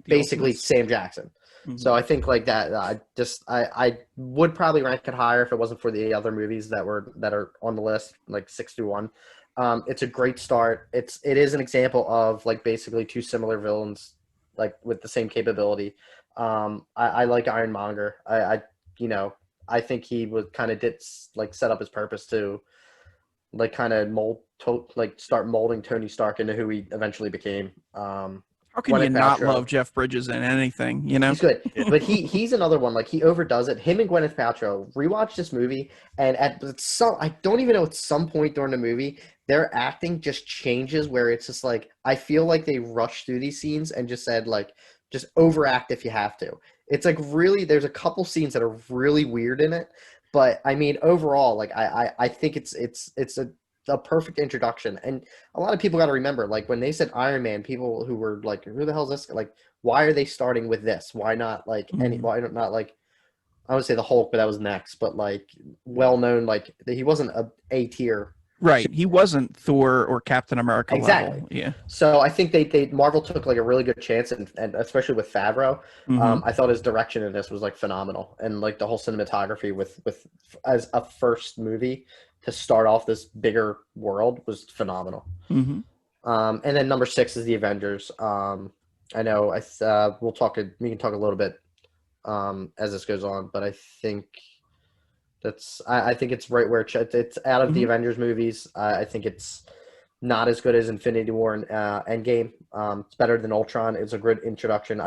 basically Sam Jackson. Mm-hmm. So I think like that I would probably rank it higher if it wasn't for the other movies that are on the list, like 6 through 1. It's a great start. It is an example of like basically 2 similar villains like with the same capability. I like Ironmonger. I think he would kind of set up his purpose to like kind of start molding Tony Stark into who he eventually became. How can you not love Jeff Bridges in anything, He's good. But he's another one. Like, he overdoes it. Him and Gwyneth Paltrow, rewatch this movie, and I don't even know, at some point during the movie, their acting just changes, where it's just like, I feel like they rushed through these scenes and just said, like, just overact if you have to. It's like, really, there's a couple scenes that are really weird in it. But, I mean, overall, like, I think it's a perfect introduction. And a lot of people got to remember, like, when they said Iron Man, people who were like, who the hell is this? Like, why are they starting with this? Why not like why not like, I would say the Hulk, but that was next, but like well known, like he wasn't a tier. Right. He wasn't Thor or Captain America exactly level. Yeah. So I think they Marvel took like a really good chance, and especially with Favreau. I thought his direction in this was like phenomenal, and like the whole cinematography with as a first movie to start off this bigger world was phenomenal. And then number 6 is the Avengers. I know we can talk a little bit as this goes on, but I think I think it's right where it's out of the Avengers movies. I think it's not as good as Infinity War and Endgame. It's better than Ultron. It's a good introduction.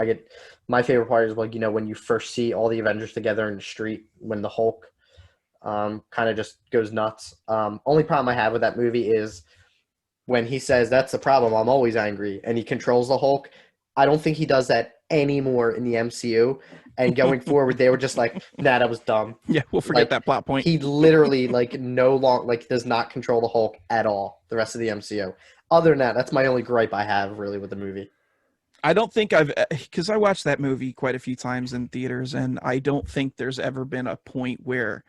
My favorite part is like, when you first see all the Avengers together in the street when the Hulk kind of just goes nuts. Only problem I have with that movie is when he says, "That's the problem, I'm always angry," and he controls the Hulk. I don't think he does that anymore in the MCU. And going forward, they were just like, "Nah, that was dumb." Yeah, we'll forget that plot point. He literally does not control the Hulk at all the rest of the MCU. Other than that, that's my only gripe I have really with the movie. I don't think because I watched that movie quite a few times in theaters, and I don't think there's ever been a point where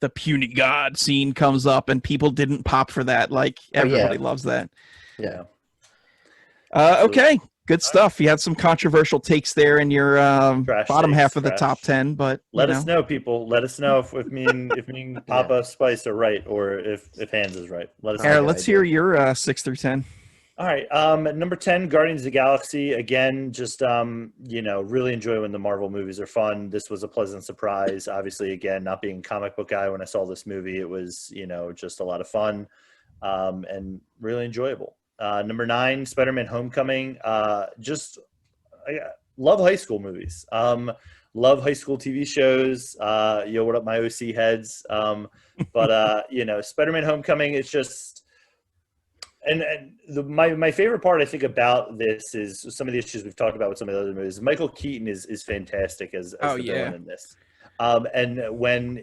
the puny god scene comes up and people didn't pop for that. Like, everybody loves that. Yeah. Okay. Good stuff. You had some controversial takes there in your bottom takes, half of the trash. top 10, but let us know, people. Let us know if me and Papa Spice are right, or if Hans is right. Let us know. Let's hear your 6 through 10. All right. Number 10, Guardians of the Galaxy. Again, just really enjoy when the Marvel movies are fun. This was a pleasant surprise. Obviously, again, not being a comic book guy, when I saw this movie, it was, just a lot of fun, and really enjoyable. Number 9, Spider-Man: Homecoming. I love high school movies. Love high school TV shows. What up, my OC heads? But Spider-Man: Homecoming. It's just. My favorite part, I think, about this is some of the issues we've talked about with some of the other movies. Michael Keaton is fantastic as the villain in this. And when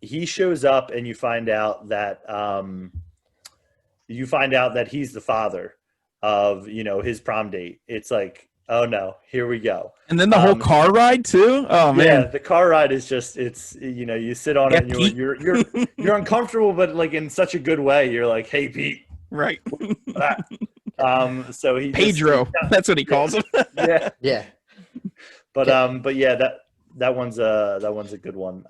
he shows up and you find out that he's the father of his prom date, it's like, oh no, here we go. And then the whole car ride too. Oh man, yeah, the car ride is just you sit on it and you're uncomfortable, but like in such a good way. You're like, hey Pete. Right. So he Pedro. That's what he calls him. Yeah. But yeah, that one's a good one.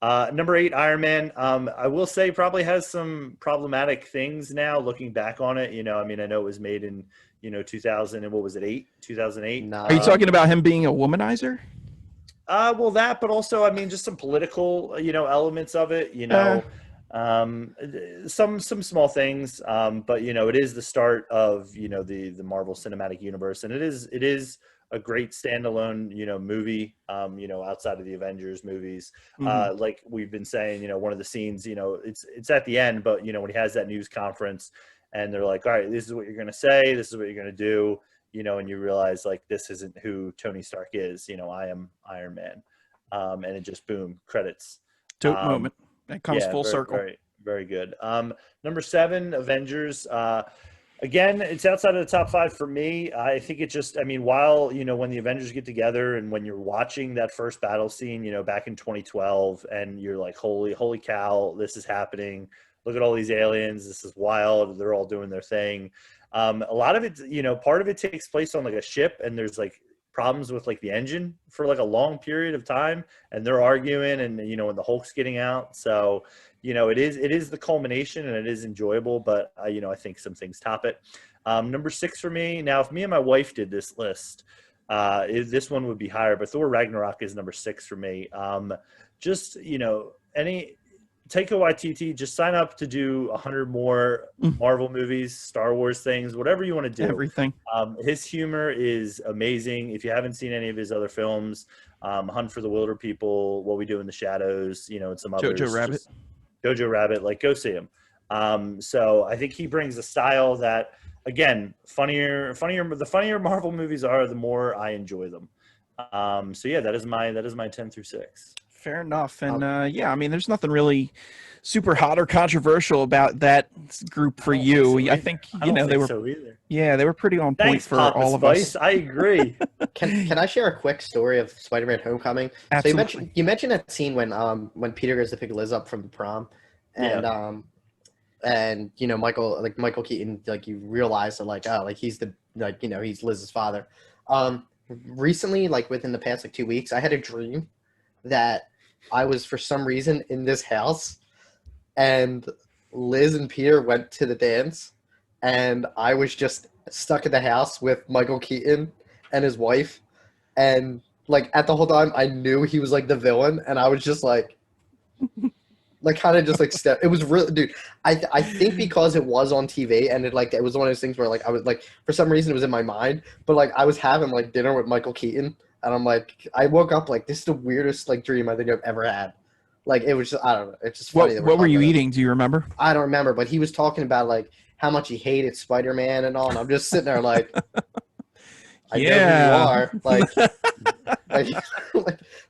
Number 8, Iron Man. I will say probably has some problematic things now looking back on it. I know it was made in 2000 and what was it, 2008? No. Are you talking about him being a womanizer? Well, that, but also just some political elements of it. Some small things, but it is the start of the Marvel Cinematic Universe, and it is a great standalone movie, outside of the Avengers movies. Like we've been saying, one of the scenes, it's at the end, but when he has that news conference and they're like, all right, this is what you're going to say, this is what you're going to do, and you realize like this isn't who Tony Stark is. I am Iron Man, and it just boom, credits. Dope moment. That comes full circle. Very, very good. Number 7, Avengers. Again, it's outside of the top 5 for me. I think it just, while, when the Avengers get together and when you're watching that first battle scene, back in 2012, and you're like, holy cow, this is happening. Look at all these aliens. This is wild. They're all doing their thing. A lot of it, part of it takes place on like a ship, and there's like problems with like the engine for like a long period of time, and they're arguing, and when the Hulk's getting out. So it is the culmination, and it is enjoyable, but I think some things top it. Number 6 for me. Now, if me and my wife did this list, this one would be higher, but Thor Ragnarok is number 6 for me. Just any Taika Waititi, just sign up to do 100 more Marvel movies, Star Wars things, whatever you want to do. Everything. His humor is amazing. If you haven't seen any of his other films, Hunt for the Wilder People, What We Do in the Shadows, and some others. Jojo Rabbit, like go see him. So I think he brings a style that, again, the funnier Marvel movies are, the more I enjoy them. So yeah, that is my 10 through 6. Fair enough. And there's nothing really super hot or controversial about that group for you. I think they were so either. Yeah, they were pretty on point for Papa all Spice. of us. I agree. Can I share a quick story of Spider-Man: Homecoming? Absolutely. So you mentioned that scene when Peter goes to pick Liz up from the prom, and Michael Keaton, like you realize that like he's he's Liz's father. Recently, like within the past 2 weeks, I had a dream that I was for some reason in this house, and Liz and Peter went to the dance, and I was just stuck in the house with Michael Keaton and his wife, and like at the whole time I knew he was like the villain, and I was just like kind of just like it was really, dude. I think because it was on TV and it was one of those things where like I was like, for some reason it was in my mind, but like I was having like dinner with Michael Keaton, and I'm like, I woke up like, this is the weirdest like dream I think I've ever had. Like it was just, I don't know, it's just funny. What were you eating? Do you remember? I don't remember, but he was talking about like how much he hated Spider-Man and all, and I'm just sitting there like, I know who you are.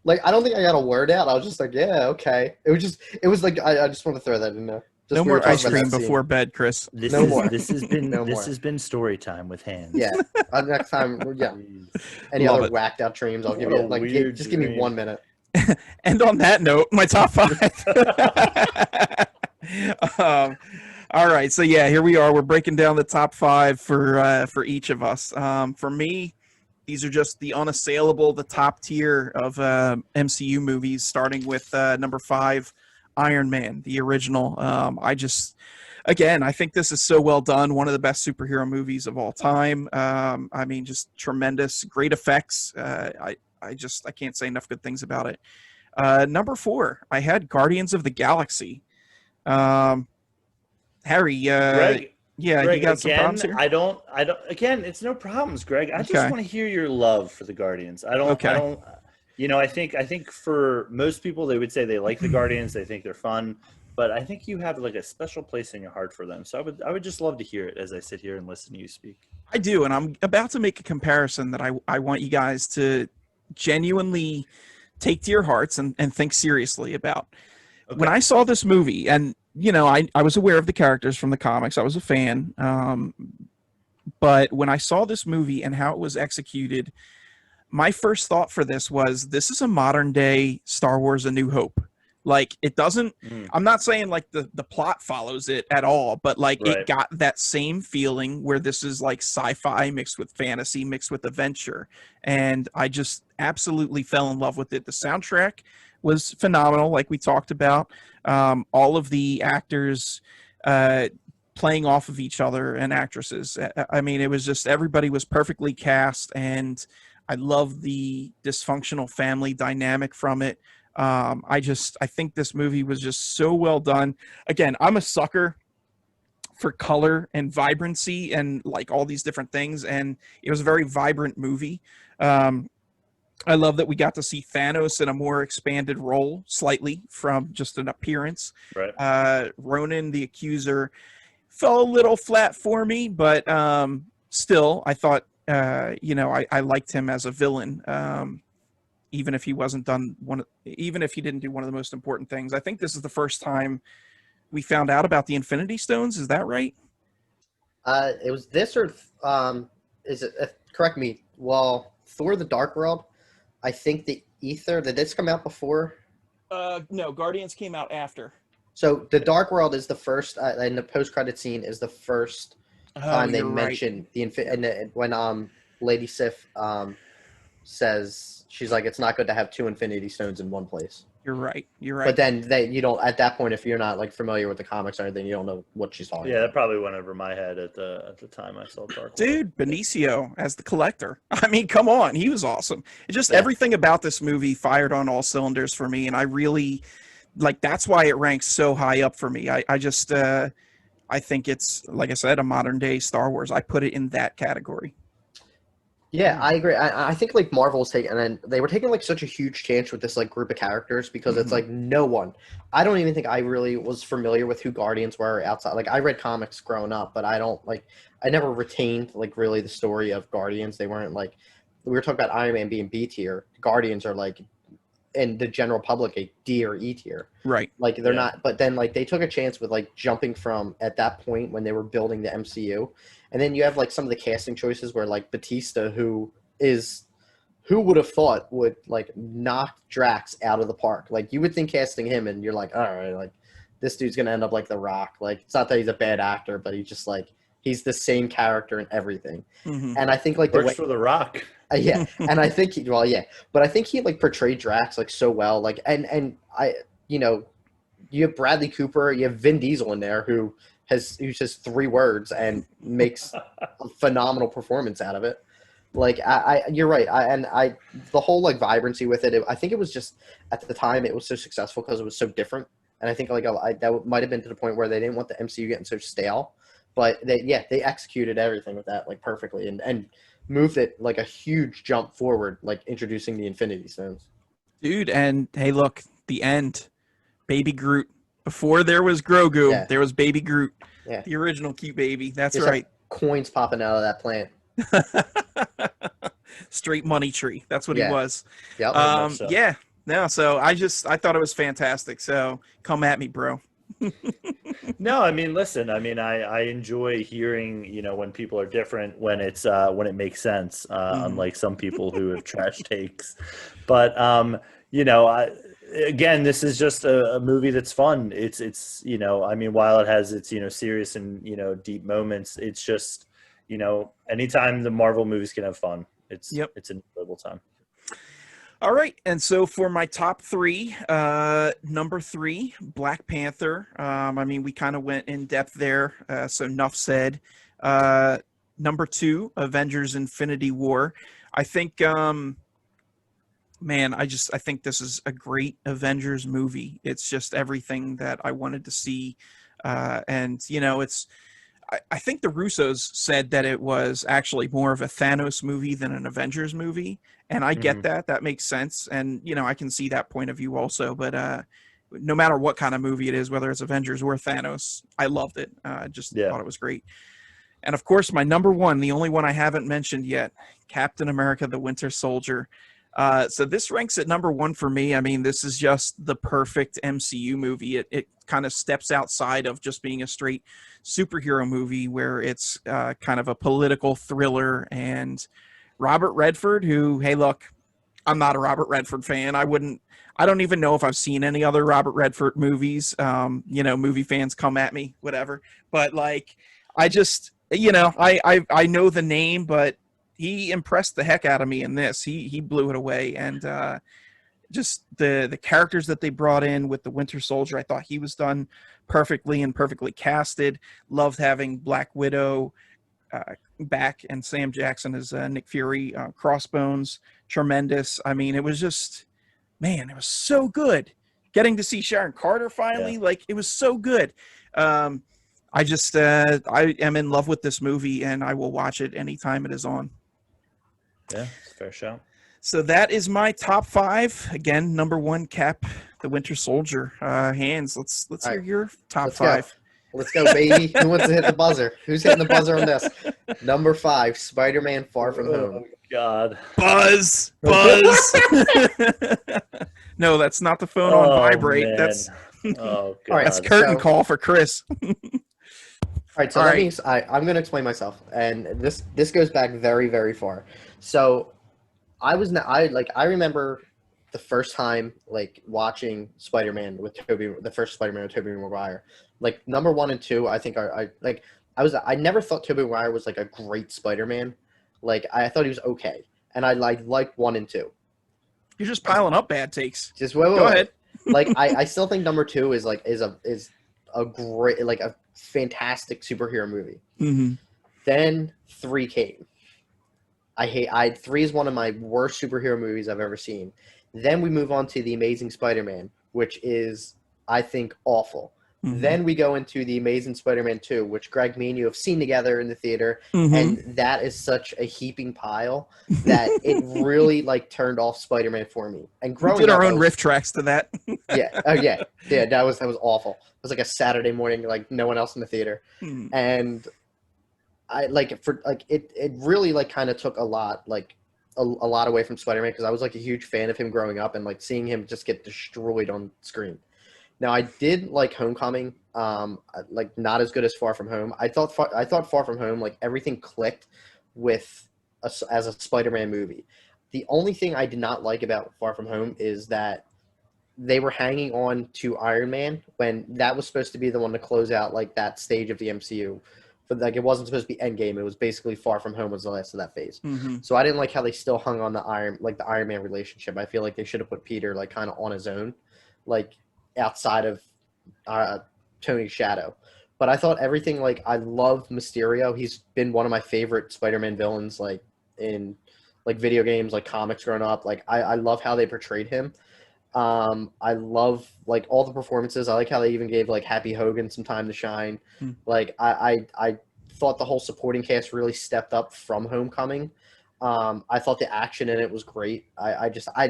Like I don't think I got a word out. I was just like, yeah, okay. It was like I just want to throw that in there. Just no more ice cream before bed, Chris. This has been story time with Hans. Yeah. Next time, yeah. Any Love other it. whacked out dreams, I'll give you just give me 1 minute. And on that note, my top 5. All right, so yeah, here we are. We're breaking down the top five for each of us. For me, these are just the unassailable, the top tier of MCU movies. Starting with number five, Iron Man, the original. Again, I think this is so well done. One of the best superhero movies of all time. I mean, just tremendous, great effects. I can't say enough good things about it. Number four, I had Guardians of the Galaxy. Um, Harry, Greg, yeah, you Greg, got some again, problems here? I don't. Again, it's no problems, Greg. I just Okay, want to hear your love for the Guardians. I okay. don't. I think for most people, they would say they like the Guardians. They think they're fun, but I think you have like a special place in your heart for them. So I would just love to hear it as I sit here and listen to you speak. I do, and I'm about to make a comparison that I want you guys to genuinely take to your hearts and think seriously about. When Okay. I saw this movie, and I was aware of the characters from the comics, I was a fan, but when I saw this movie and how it was executed, my first thought for this is a modern day Star Wars A New Hope. Like it doesn't Mm, I'm not saying like the plot follows it at all, but like it right. got that same feeling where this is like sci-fi mixed with fantasy mixed with adventure. And I just absolutely fell in love with it. The soundtrack was phenomenal, like we talked about. All of the actors uh playing off of each other and actresses. I mean, it was just everybody was perfectly cast, and I love the dysfunctional family dynamic from it. I think this movie was just so well done. Again, I'm a sucker for color and vibrancy and like all these different things, and it was a very vibrant movie. Um, I love that we got to see Thanos in a more expanded role, slightly from just an appearance. Right. Ronan the Accuser fell a little flat for me, but still, I thought I liked him as a villain. Even if he wasn't done even if he didn't do one of the most important things. I think this is the first time we found out about the Infinity Stones. Is that right? It was this or is it? Correct me. Well, Thor: The Dark World. I think the Ether. Did this come out before? No, Guardians came out after. So the Dark World is the first, and the post-credit scene is the first Oh, time they you're right. mention when Lady Sif says she's like, it's not good to have two Infinity Stones in one place. You're right. You're right. But then you don't, at that point, if you're not like familiar with the comics or anything, you don't know what she's talking Yeah, about. that probably went over my head at the time I saw Dark World. Dude, Benicio as the Collector. I mean, come on, he was awesome. It just Yeah. everything about this movie fired on all cylinders for me, and I really like that's why it ranks so high up for me. I think it's like I said, a modern day Star Wars. I put it in that category. Yeah, I agree. I think like Marvel was taking, and they were taking like such a huge chance with this like group of characters because it's like no one. I don't even think I really was familiar with who Guardians were outside. Like I read comics growing up, but I never retained like really the story of Guardians. They weren't like we were talking about Iron Man being B tier. Guardians are like in the general public a D or E tier. Right. Like they're Yeah. not, but then like they took a chance with like jumping from at that point when they were building the MCU, and then you have like some of the casting choices where like Batista, who would have thought would like knock Drax out of the park. Like you would think casting him, and you're like, all right, like this dude's gonna end up like The Rock. Like it's not that he's a bad actor, but he's just like he's the same character in everything. Mhm. And I think like the Works way for The Rock. yeah, and I think but I think he like portrayed Drax like so well. Like and I you have Bradley Cooper, you have Vin Diesel in there who uses 3 words and makes a phenomenal performance out of it. Like you're right. The whole like vibrancy with it. I think it was just at the time it was so successful because it was so different. And I think like that might have been to the point where they didn't want the MCU getting so stale, but they executed everything with that like perfectly and moved it like a huge jump forward, like introducing the Infinity Stones. Dude, and hey, look, the end. Baby Groot. Before there was Grogu, Yeah. there was Baby Groot. Yeah. The original cute baby. That's Just have right. coins popping out of that plant. Straight money tree. That's what Yeah. he was. Yep. Very much so. Yeah. No, so I thought it was fantastic. So come at me, bro. No, I mean, listen, I mean, I enjoy hearing, when people are different, when when it makes sense, unlike some people who have trash takes. But, again, this is just a movie that's fun. It's I mean, while it has its serious and deep moments, it's just anytime the Marvel movies can have fun, it's Yep. it's an enjoyable time. All right, and so for my top three, number three, Black Panther. I mean, we kind of went in depth there, so enough said. Number two, Avengers: Infinity War. I think, man, I think this is a great Avengers movie. It's just everything that I wanted to see, and it's. I think the Russos said that it was actually more of a Thanos movie than an Avengers movie. And I get that. That makes sense. And, I can see that point of view also. But no matter what kind of movie it is, whether it's Avengers or Thanos, I loved it. I just thought it was great. And, of course, my number one, the only one I haven't mentioned yet, Captain America, the Winter Soldier. So this ranks at number one for me. I mean, this is just the perfect MCU movie. It kind of steps outside of just being a straight superhero movie where it's kind of a political thriller. And Robert Redford, who, hey, look, I'm not a Robert Redford fan. I don't even know if I've seen any other Robert Redford movies. Movie fans come at me, whatever. But like, I just, I know the name, but he impressed the heck out of me in this. He blew it away. And just the characters that they brought in with the Winter Soldier, I thought he was done perfectly and perfectly casted. Loved having Black Widow back and Sam Jackson as Nick Fury. Crossbones, tremendous. I mean, it was just, man, it was so good. Getting to see Sharon Carter finally, like, it was so good. I am in love with this movie, and I will watch it anytime it is on. Yeah, it's a fair shout. So that is my top five. Again, number one, Cap, the Winter Soldier. Hands, let's hear your top five. Let's go, baby. Who wants to hit the buzzer? Who's hitting the buzzer on this? Number 5, Spider-Man: Far From Home. Oh, God. Buzz. No, that's not the phone on vibrate. Man. That's God. That's curtain call for Chris. All right, so I'm going to explain myself, and this goes back very, very far. So I remember the first time like watching Spider-Man with the first Spider-Man with Tobey Maguire. Like number 1 and 2, I think I never thought Tobey Maguire was like a great Spider-Man. Like I thought he was okay, and I liked 1 and 2. You're just piling up bad takes. Just go ahead. Like I still think number 2 is a great, like a fantastic superhero movie. Mm-hmm. Then 3 came. 3 is one of my worst superhero movies I've ever seen. Then we move on to The Amazing Spider-Man, which is, I think, awful. Mm-hmm. Then we go into The Amazing Spider-Man 2, which Greg, me and you have seen together in the theater, and that is such a heaping pile that it really like turned off Spider-Man for me. And growing we did our own riff tracks to that. yeah, that was awful. It was like a Saturday morning, like no one else in the theater, and I it really like kind of took a lot away from Spider-Man because I was like a huge fan of him growing up and like seeing him just get destroyed on screen. Now I did like Homecoming, like not as good as Far From Home. I thought Far From Home, like everything clicked as a Spider-Man movie. The only thing I did not like about Far From Home is that they were hanging on to Iron Man when that was supposed to be the one to close out like that stage of the MCU. But like it wasn't supposed to be Endgame. It was basically Far From Home was the last of that phase. Mm-hmm. So I didn't like how they still hung on the Iron Man relationship. I feel like they should have put Peter like kind of on his own, like outside of Tony's shadow. But I thought everything, like I love Mysterio. He's been one of my favorite Spider-Man villains, like in like video games, like comics growing up. Like I love how they portrayed him. I love like all the performances. I like how they even gave like Happy Hogan some time to shine. Like I thought the whole supporting cast really stepped up from Homecoming. I thought the action in it was great.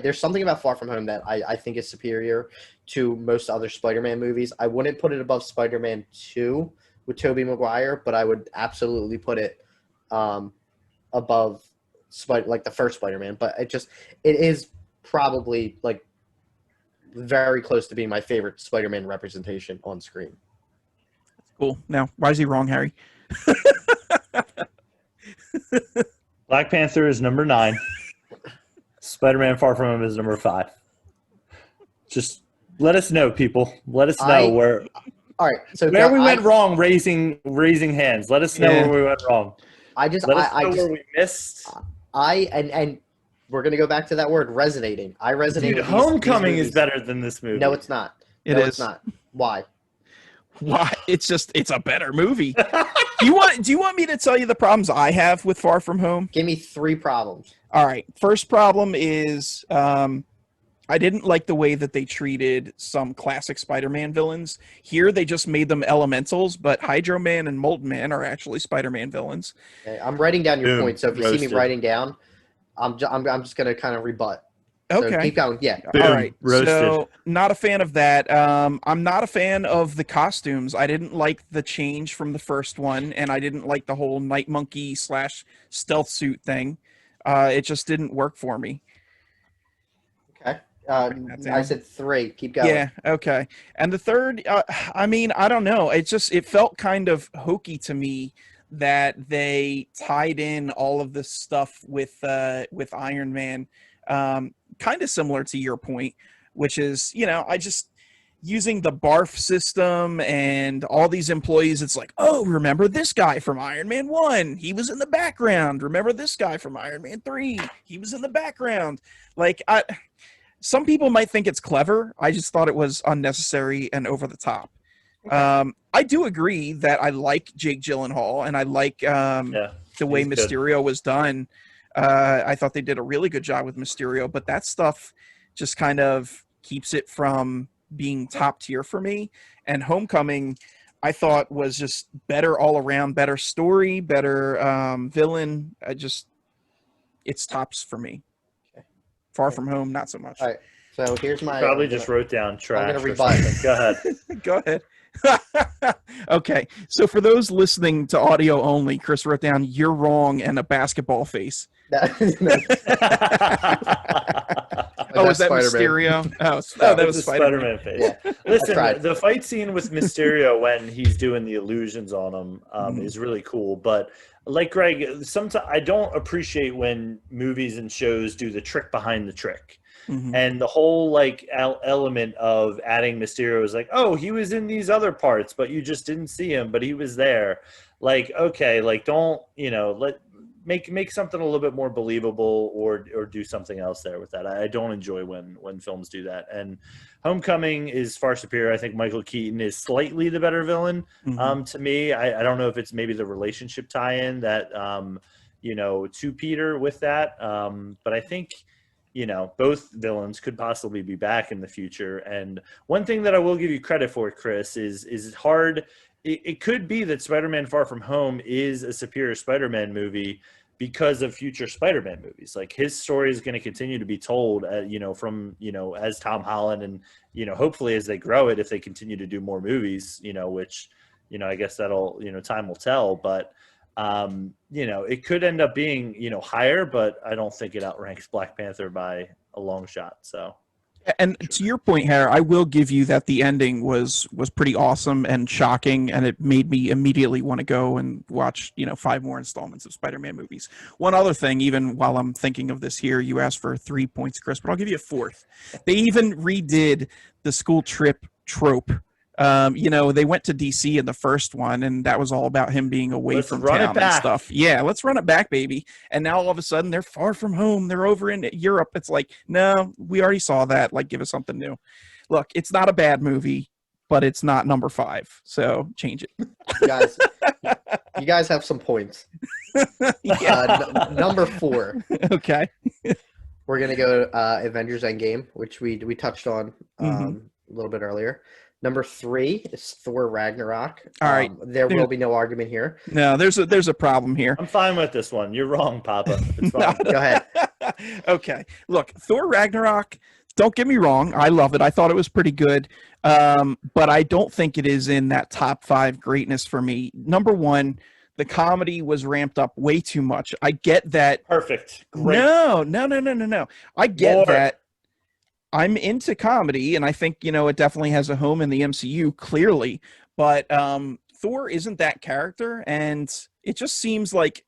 There's something about Far From Home that I think is superior to most other Spider-Man movies. I wouldn't put it above Spider-Man 2 with Tobey Maguire, but I would absolutely put it above like the first Spider-Man. But it is probably like very close to being my favorite Spider-Man representation on screen. Cool. Now, why is he wrong, Harry? Black Panther is number 9. Spider-Man: Far From Home is number 5. Just let us know, people. Let us know where So where we went wrong. Raising hands. Let us know where we went wrong. Let us know where we missed. And we're gonna go back to that word, resonating. I resonate. Dude, with Homecoming these is better than this movie. No, it's not. It's not. Why? Why? It's a better movie. Do you want me to tell you the problems I have with Far From Home? Give me 3 problems. All right. First problem is I didn't like the way that they treated some classic Spider-Man villains. Here, they just made them elementals, but Hydro Man and Molten Man are actually Spider-Man villains. Okay, I'm writing down your points, so if you see me writing down, I'm just going to kind of rebut. Okay. So keep going. Yeah. Boom. All right. Roasted. So not a fan of that. I'm not a fan of the costumes. I didn't like the change from the first one, and I didn't like the whole Night Monkey / stealth suit thing. It just didn't work for me. Okay. I said 3. Keep going. Yeah. Okay. And the third, I mean, I don't know. It felt kind of hokey to me that they tied in all of this stuff with Iron Man. Kind of similar to your point, which is, using the barf system and all these employees. It's like, oh, remember this guy from Iron Man 1? He was in the background. Remember this guy from Iron Man 3? He was in the background. Like, some people might think it's clever. I just thought it was unnecessary and over the top. Okay. I do agree that I like Jake Gyllenhaal and I like the way Mysterio was done. I thought they did a really good job with Mysterio, but that stuff just kind of keeps it from being top tier for me. And Homecoming, I thought, was just better all around, better story, better villain. It's tops for me. Okay. Far From Home, not so much. All right. So here's my. Probably just wrote down trash. I'm going to rebut. Go ahead. Go ahead. Okay, so for those listening to audio only, Chris wrote down "you're wrong" and a basketball face. Oh, was that Mysterio? That was Spider-Man face. Yeah. Listen, the fight scene with Mysterio when he's doing the illusions on him is really cool. But like Greg, sometimes I don't appreciate when movies and shows do the trick behind the trick. Mm-hmm. And the whole element of adding Mysterio is like, oh, he was in these other parts, but you just didn't see him, but he was there. Like, okay, like don't make something a little bit more believable or do something else there with that. I don't enjoy when films do that. And Homecoming is far superior. I think Michael Keaton is slightly the better villain. Mm-hmm. To me, I don't know if it's maybe the relationship tie-in that to Peter with that, but I think. Both villains could possibly be back in the future. And one thing that I will give you credit for, Chris, is hard. It could be that Spider-Man Far From Home is a superior Spider-Man movie because of future Spider-Man movies. Like his story is going to continue to be told, from, as Tom Holland and, hopefully as they grow it, if they continue to do more movies, which, I guess that'll, time will tell. But, it could end up being, higher, but I don't think it outranks Black Panther by a long shot. So, and to your point, Harry, I will give you that the ending was pretty awesome and shocking, and it made me immediately want to go and watch, 5 more installments of Spider-Man movies. One other thing, even while I'm thinking of this here, you asked for 3 points, Chris, but I'll give you a 4th. They even redid the school trip trope. They went to DC in the first one, and that was all about him being away from town and stuff. Yeah, let's run it back, baby. And now all of a sudden they're far from home. They're over in Europe. It's like, no, we already saw that. Like, give us something new. Look, it's not a bad movie, but it's not number 5. So change it. You guys have some points. Number 4. Okay. We're gonna go Avengers Endgame, which we touched on a little bit earlier. Number 3 is Thor Ragnarok. All right. There will be no argument here. No, there's a problem here. I'm fine with this one. You're wrong, Papa. It's fine. Go ahead. Okay. Look, Thor Ragnarok, don't get me wrong. I love it. I thought it was pretty good. But I don't think it is in that top 5 greatness for me. Number 1, the comedy was ramped up way too much. I get that. Perfect. Great. No. I get that. I'm into comedy, and I think, it definitely has a home in the MCU, clearly. But Thor isn't that character, and it just seems like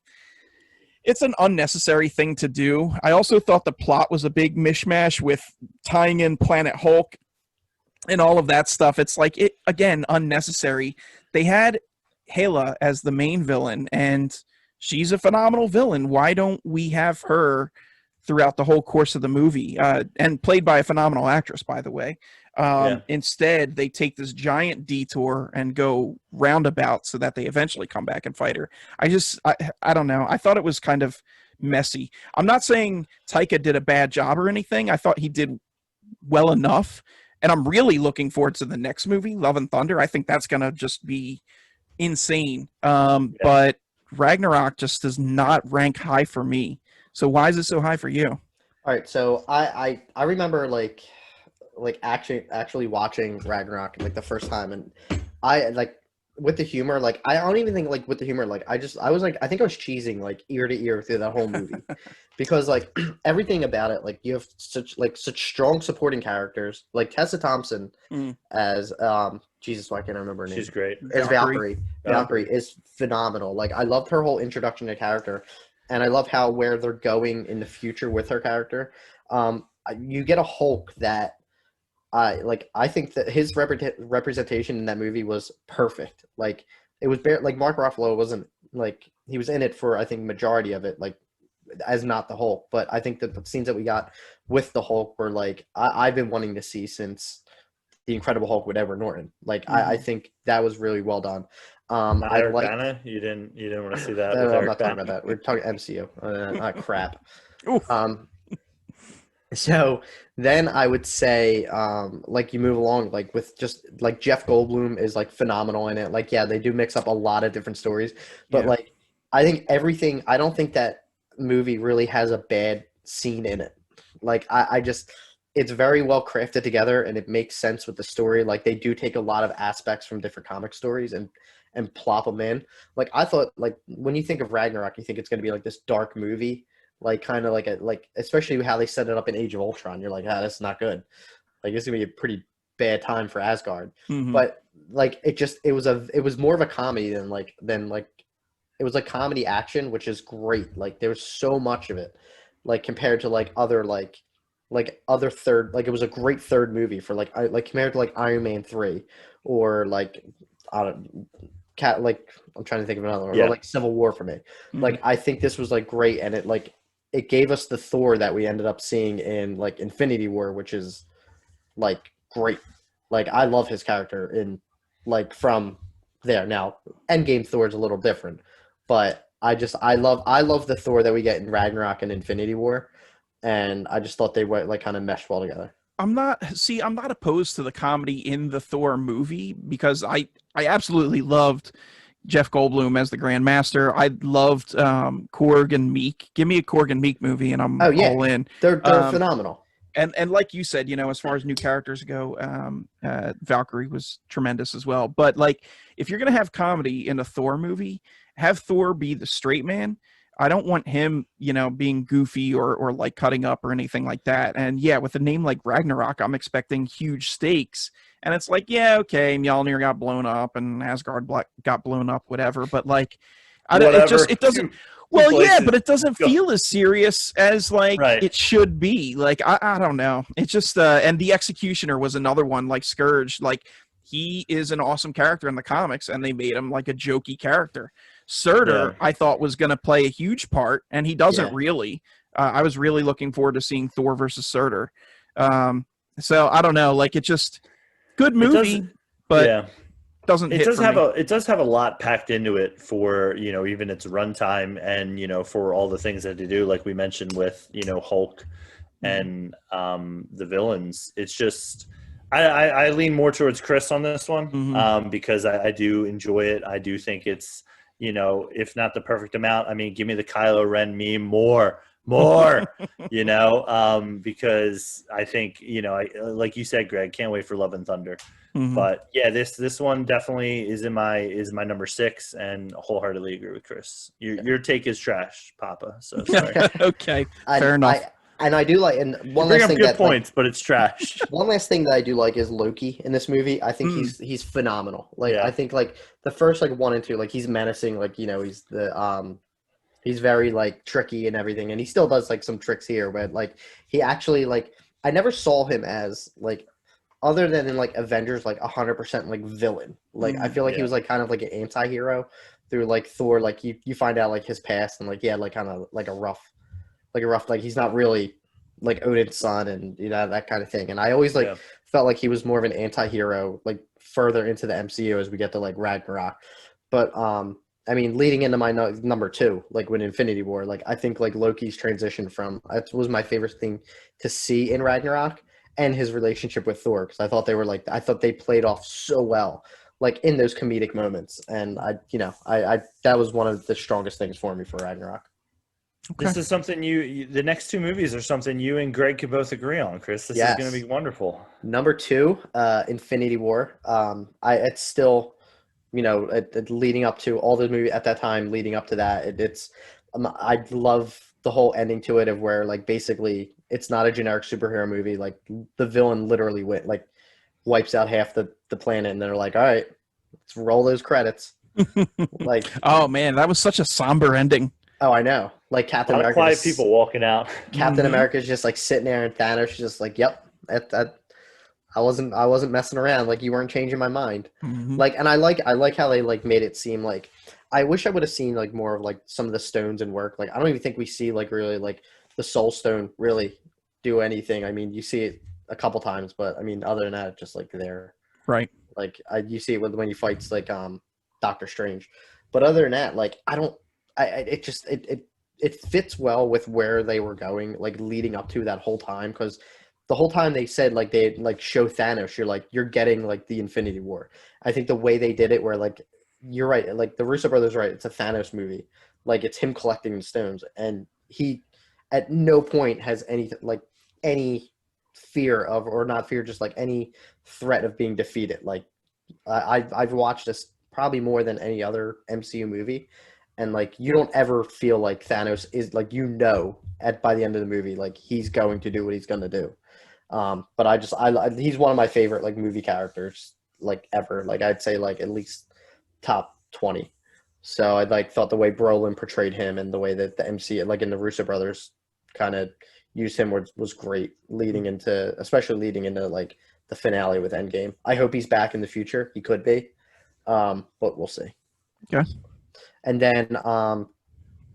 it's an unnecessary thing to do. I also thought the plot was a big mishmash with tying in Planet Hulk and all of that stuff. It's like, it again, unnecessary. They had Hela as the main villain, and she's a phenomenal villain. Why don't we have her throughout the whole course of the movie? And played by a phenomenal actress, by the way. Yeah. Instead, they take this giant detour and go roundabout so that they eventually come back and fight her. I don't know. I thought it was kind of messy. I'm not saying Taika did a bad job or anything. I thought he did well enough. And I'm really looking forward to the next movie, Love and Thunder. I think that's going to just be insane. But Ragnarok just does not rank high for me. So why is it so high for you? All right, so I remember like actually watching Ragnarok like the first time, and I like with the humor, like I don't even think like with the humor, like I was like I think I was cheesing like ear to ear through that whole movie because like everything about it, like you have such strong supporting characters, like Tessa Thompson as Jesus, why can't I remember her name? She's great. As Valkyrie. Valkyrie is phenomenal. Like I loved her whole introduction to character, and I love how where they're going in the future with her character. You get a Hulk that I think that his representation in that movie was perfect. Like it was like Mark Ruffalo wasn't like he was in it for I think majority of it like as not the Hulk, but I think that the scenes that we got with the Hulk were like I've been wanting to see since the Incredible Hulk with Edward Norton. Like I think that was really well done. Eric Bana? You didn't want to see that? I'm not talking about that. We're talking MCU. Crap. So then I would say, like you move along, like with just like Jeff Goldblum is like phenomenal in it. Like, yeah, they do mix up a lot of different stories, but like, I think everything, I don't think that movie really has a bad scene in it. Like, I just, it's very well crafted together and it makes sense with the story. Like they do take a lot of aspects from different comic stories and plop them in. Like I thought, like when you think of Ragnarok, you think it's going to be like this dark movie. Like kind of like especially how they set it up in Age of Ultron, you're like, that's not good. Like it's gonna be a pretty bad time for Asgard. But like it was more of a comedy than it was like comedy action, which is great. Like there was so much of it, like compared to like other third, like it was a great third movie for like compared to like Iron Man 3 or like I don't like I'm trying to think of another one, or like Civil War for me. Like I think this was like great, and it gave us the Thor that we ended up seeing in like Infinity War, which is like great. Like I love his character in like from there. Now Endgame Thor is a little different, but I love the Thor that we get in Ragnarok and Infinity War, and I just thought they were like kind of meshed well together. I'm not opposed to the comedy in the Thor movie because I absolutely loved Jeff Goldblum as the Grand Master. I loved Korg and Meek. Give me a Korg and Meek movie, and I'm all in. They're phenomenal. And like you said, as far as new characters go, Valkyrie was tremendous as well. But like, if you're gonna have comedy in a Thor movie, have Thor be the straight man. I don't want him, being goofy or like cutting up or anything like that. And yeah, with a name like Ragnarok, I'm expecting huge stakes. And it's like, yeah, okay, Mjolnir got blown up and Asgard got blown up, whatever. But like, it doesn't. Well, yeah, but it doesn't feel as serious as like it should be. Like, I don't know. It's just, and the Executioner was another one, like Scourge. Like, he is an awesome character in the comics, and they made him like a jokey character. Surtur, I thought was going to play a huge part, and he doesn't really. I was really looking forward to seeing Thor versus Surtur. So I don't know. Like, it's just good movie, but doesn't. It does have a lot packed into it for even its runtime and for all the things that they do, like we mentioned with Hulk and the villains. It's just. I lean more towards Chris on this one because I do enjoy it. I do think it's, if not the perfect amount, I mean, give me the Kylo Ren meme more, because I think, like you said, Greg, can't wait for Love and Thunder. But yeah, this one definitely is my number 6, and wholeheartedly agree with Chris. Your take is trash, Papa. So sorry. Okay, fair enough. And I do like, and one bring last up thing good points, but it's trash. One last thing that I do like is Loki in this movie. I think he's phenomenal. Like I think like the first like 1 and 2, like he's menacing. Like he's the he's very like tricky and everything, and he still does like some tricks here. But like he actually like I never saw him as like other than in like Avengers, like 100% like villain. Like I feel like he was like kind of like an anti-hero through like Thor. Like you find out like his past and like he had like kind of like a rough like he's not really like Odin's son and that kind of thing. And I always like felt like he was more of an anti-hero like further into the MCU as we get to like Ragnarok. But I mean, leading into my number 2, like when Infinity War, like I think like Loki's transition from that was my favorite thing to see in Ragnarok, and his relationship with Thor, because I thought they played off so well, like in those comedic moments, and I that was one of the strongest things for me for Ragnarok. Okay. This is something the next 2 movies are something you and Greg could both agree on, Chris. This is going to be wonderful. Number 2, Infinity War. It's still, leading up to all the movies at that time, leading up to that, I love the whole ending to it of where like basically it's not a generic superhero movie. Like the villain literally wipes out half the planet, and they're like, all right, let's roll those credits. Like, oh man, that was such a somber ending. Oh, I know. Like Captain America. Quiet people walking out. Captain America's just like sitting there, and Thanos is just like, "Yep, I wasn't messing around. Like you weren't changing my mind." Like, and I like how they like made it seem like. I wish I would have seen like more of like some of the stones in work. Like I don't even think we see like really like the Soul Stone really do anything. I mean, you see it a couple times, but I mean, other than that, it's just like there. Right. Like you see it when he fights like Doctor Strange, but other than that, like I don't. It fits well with where they were going, like leading up to that whole time, because the whole time they said like they like show Thanos, you're getting like the Infinity War. I think the way they did it, where like you're right, like the Russo brothers are right, it's a Thanos movie, like it's him collecting the stones, and he at no point has any fear of, or not fear, just like any threat of being defeated. Like I've watched this probably more than any other MCU movie. And like you don't ever feel like Thanos is like by the end of the movie like he's going to do what he's going to do. But he's one of my favorite like movie characters like ever. Like I'd say like at least top 20. So I like thought the way Brolin portrayed him and the way that the MCU like in the Russo brothers kind of used him was great, especially leading into like the finale with Endgame. I hope he's back in the future. He could be, but we'll see. Okay. And then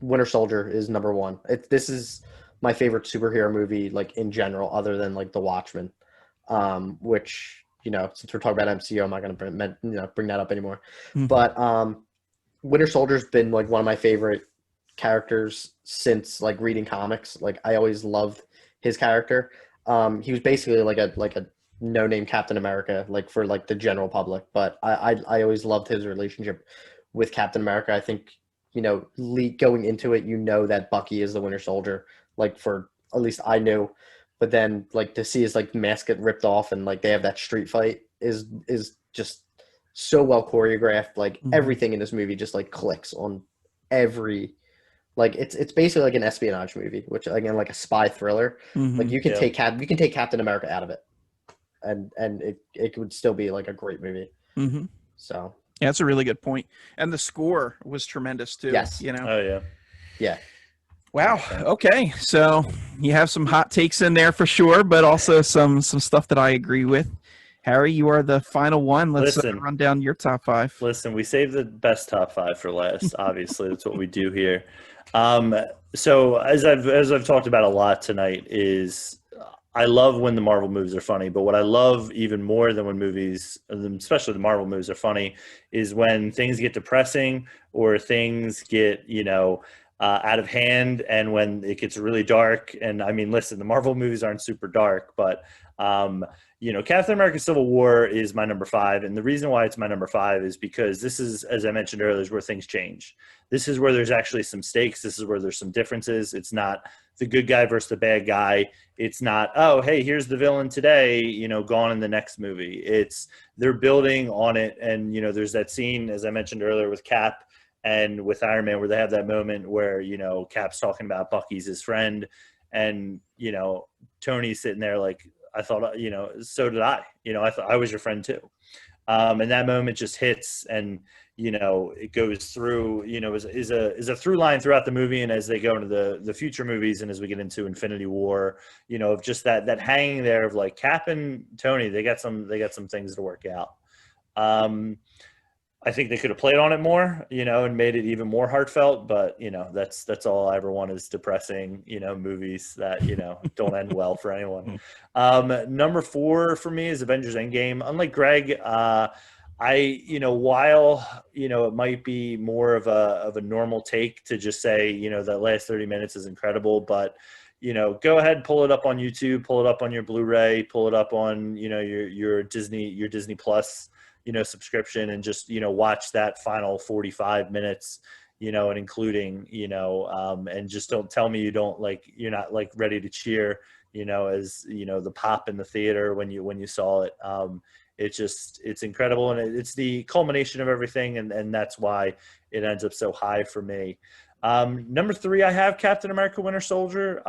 Winter Soldier is number 1. This is my favorite superhero movie, like in general, other than like The Watchmen, which since we're talking about MCU, I'm not going to bring that up anymore. But Winter Soldier's been like one of my favorite characters since like reading comics. Like I always loved his character. He was basically like a no-name Captain America, like for like the general public. But I always loved his relationship with Captain America. I think, going into it, that Bucky is the Winter Soldier, like for at least I knew, but then like to see his like mask get ripped off and like they have that street fight is just so well choreographed. Like everything in this movie just like clicks on every, like it's basically like an espionage movie, which again, like a spy thriller. Like you can take Captain America out of it and it would still be like a great movie. So yeah, that's a really good point. And the score was tremendous too. Yes. Oh yeah. Yeah. Wow. Okay. So you have some hot takes in there for sure, but also some stuff that I agree with. Harry, you are the final one. Let's run down your top 5. Listen, we saved the best top 5 for last. Obviously, that's what we do here. So as I've talked about a lot tonight is I love when the Marvel movies are funny, but what I love even more than when movies, especially the Marvel movies, are funny, is when things get depressing or things get, out of hand, and when it gets really dark. And I mean, listen, the Marvel movies aren't super dark, but Captain America: Civil War is my number 5, and the reason why it's my number 5 is because this is, as I mentioned earlier, is where things change. This is where there's actually some stakes. This is where there's some differences. It's not the good guy versus the bad guy. It's not, oh, hey, here's the villain today, gone in the next movie. They're building on it, and there's that scene, as I mentioned earlier, with Cap and with Iron Man, where they have that moment where Cap's talking about Bucky's his friend, and Tony's sitting there like, I thought, so did I. I thought I was your friend too. And that moment just hits, and it goes through, is a through line throughout the movie, and as they go into the future movies, and as we get into Infinity War, of just that hanging there of like Cap and Tony, they got some things to work out. I think they could have played on it more, and made it even more heartfelt. But that's all I ever want is depressing, movies that don't end well for anyone. Number 4 for me is Avengers Endgame. Unlike Greg, while it might be more of a normal take to just say that last 30 minutes is incredible, but go ahead, pull it up on YouTube, pull it up on your Blu-ray, pull it up on your Disney Plus subscription, and just watch that final 45 minutes, and including and just don't tell me you're not like ready to cheer as the pop in the theater when you saw it. It's incredible, and it's the culmination of everything, and that's why it ends up so high for me. Number 3, I have Captain America Winter Soldier.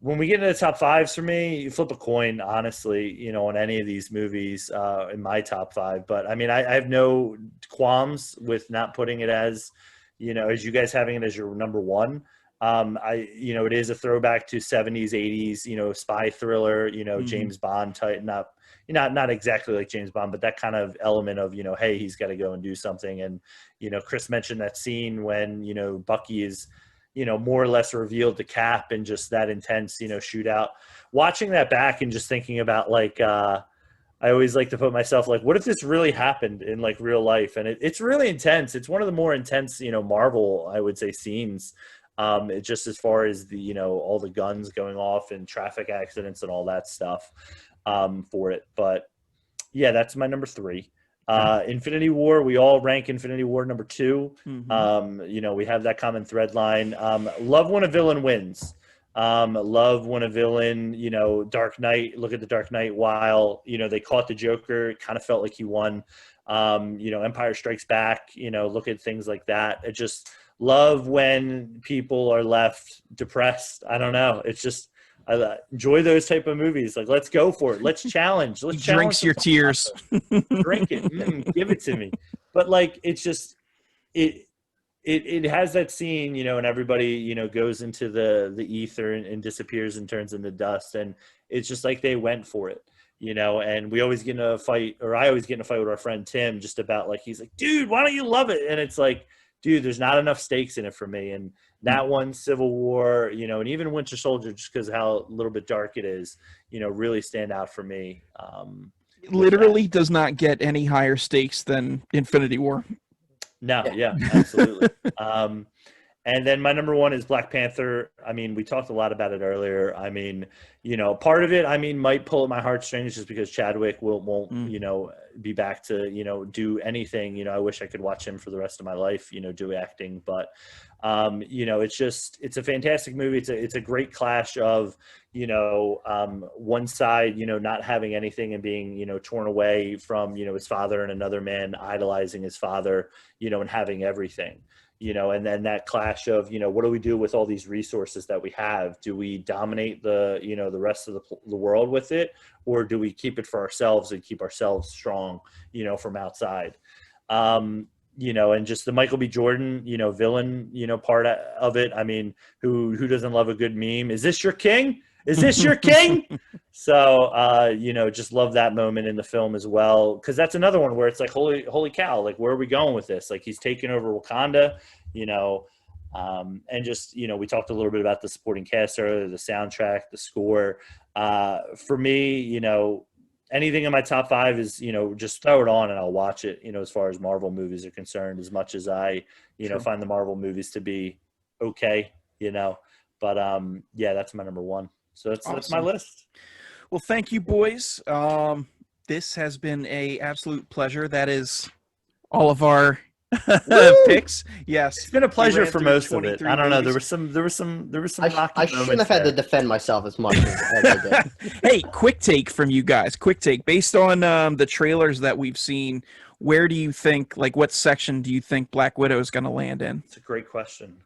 When we get into the top 5s for me, you flip a coin, honestly, on any of these movies in my top 5. But I mean, I have no qualms with not putting it as you guys having it as your number 1. It is a throwback to 70s, 80s, spy thriller, James Bond tighten up, not exactly like James Bond, but that kind of element of, hey, he's got to go and do something. And, Chris mentioned that scene when, Bucky is, more or less revealed to Cap, and just that intense, shootout. Watching that back and just thinking about I always like to put myself what if this really happened in real life? And it's really intense. It's one of the more intense, Marvel, I would say, scenes. It just as far as the all the guns going off and traffic accidents and all that stuff for it. But yeah, that's my number 3. Infinity War, we all rank Infinity War number 2. We have that common thread line. Love when a villain wins. Love when a villain, Dark Knight, look at the Dark Knight, while they caught the Joker, it kind of felt like he won. Empire Strikes Back, look at things like that. It just love when people are left depressed. I don't know. It's just, I enjoy those type of movies. Let's go for it. Let's challenge. Let's challenge. Drinks your tears. Drink it. Give it to me. But it's just, it has that scene, and everybody, goes into the ether and disappears and turns into dust. And it's just like they went for it, and we always get in a fight, or I always get in a fight with our friend Tim, just about he's like, dude, why don't you love it? And it's like, dude, there's not enough stakes in it for me. And that one, Civil War, and even Winter Soldier, just because how a little bit dark it is, really stand out for me. Literally does not get any higher stakes than Infinity War. No, yeah, absolutely. And then my number 1 is Black Panther. I mean, we talked a lot about it earlier. I mean, part of it, might pull at my heartstrings just because Chadwick won't, be back to, do anything. I wish I could watch him for the rest of my life, do acting. But, it's a fantastic movie. It's a great clash of, one side, not having anything and being, torn away from, his father, and another man idolizing his father, and having everything. And then that clash of, what do we do with all these resources that we have? Do we dominate the rest of the world with it? Or do we keep it for ourselves and keep ourselves strong, from outside? And just the Michael B. Jordan, villain, part of it. I mean, who doesn't love a good meme? Is this your king? Is this your king? So, just love that moment in the film as well. Cause that's another one where it's holy cow, where are we going with this? He's taking over Wakanda, and just, we talked a little bit about the supporting cast earlier, the soundtrack, the score. For me, anything in my top 5 is, just throw it on and I'll watch it, as far as Marvel movies are concerned, as much as I, find the Marvel movies to be okay, but yeah, that's my number 1. So that's my list. Well, thank you, boys. This has been a absolute pleasure. That is all of our picks. Yes, it's been a pleasure for most of it. I don't know. There was some. I shouldn't have had to defend myself as much as I did. Hey, quick take from you guys. Quick take based on the trailers that we've seen. Where do you think, what section do you think Black Widow is going to land in? It's a great question.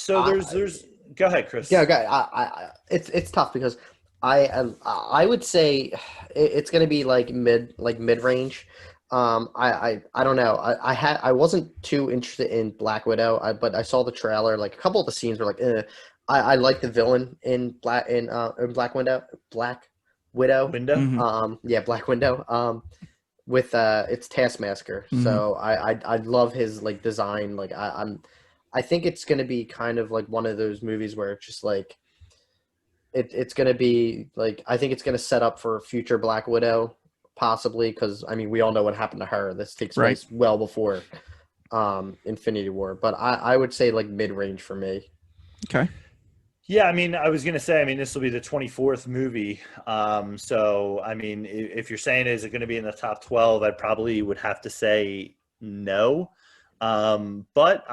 There's go ahead, Chris. Yeah, okay. It's tough because I would say it's going to be like mid range. I don't know. I wasn't too interested in Black Widow, but I saw the trailer. Like a couple of the scenes were like, eh. I like the villain in Black Widow. Window. Mhm. Yeah, Black Widow. With it's Taskmaster. Mhm. So I love his like design. Like I think it's gonna be kind of like one of those movies where it's just like it's gonna be like I think it's gonna set up for future Black Widow possibly because I mean we all know what happened to her. This takes Right. place well before Infinity War, but I would say like mid range for me. Okay. Yeah, I mean, I was going to say, I mean, this will be the 24th movie. So, I mean, if you're saying is it going to be in the top 12, I probably would have to say no. But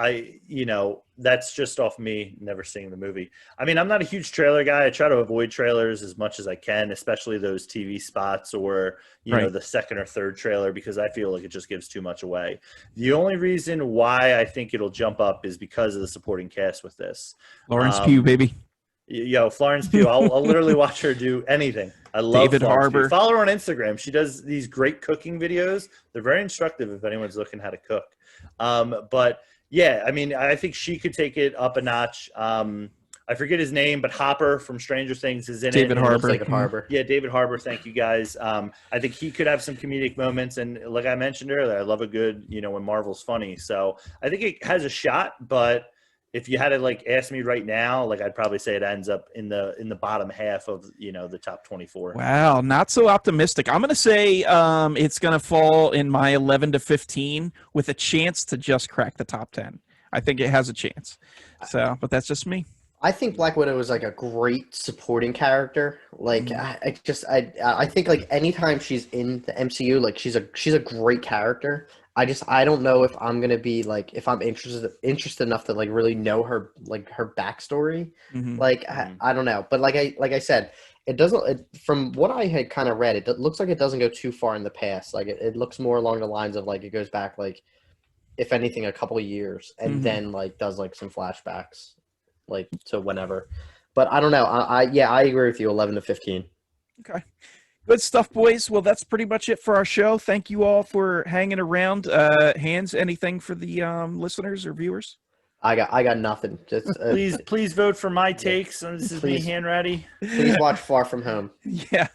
that's just off me never seeing the movie. I mean, I'm not a huge trailer guy. I try to avoid trailers as much as I can, especially those TV spots or, Right. the second or third trailer, because I feel like it just gives too much away. The only reason why I think it'll jump up is because of the supporting cast with this. Florence Pugh, baby. Yo, Florence Pugh, I'll literally watch her do anything. I love David Florence Harbour. Pugh. Follow her on Instagram. She does these great cooking videos. They're very instructive if anyone's looking how to cook. But yeah, I mean, I think she could take it up a notch. I forget his name, but Hopper from Stranger Things is in David it. Harbour. David Harbour. Yeah, David Harbour. Thank you guys. I think he could have some comedic moments, and like I mentioned earlier, I love a good, when Marvel's funny. So I think it has a shot, but if you had to like ask me right now, like I'd probably say it ends up in the bottom half of the top 24. Wow, not so optimistic. I'm going to say it's going to fall in my 11 to 15 with a chance to just crack the top 10. I think it has a chance. So, but that's just me. I think Black Widow is like a great supporting character. Like I think like anytime she's in the MCU, like she's a great character. I don't know if I'm gonna be like if I'm interested enough to like really know her like her backstory. Mhm. Like I don't know, but like I said, from what I had kind of read, it looks like it doesn't go too far in the past. Like it looks more along the lines of like it goes back like if anything a couple of years and Mhm. then like does like some flashbacks like to whenever. But I don't know. I agree with you. 11 to 15. Okay. Good stuff, boys. Well, that's pretty much it for our show. Thank you all for hanging around. Hands, anything for the listeners or viewers? I got nothing. Just Please vote for my takes. This is me, Please. Hanratty. please watch Far From Home. Yeah.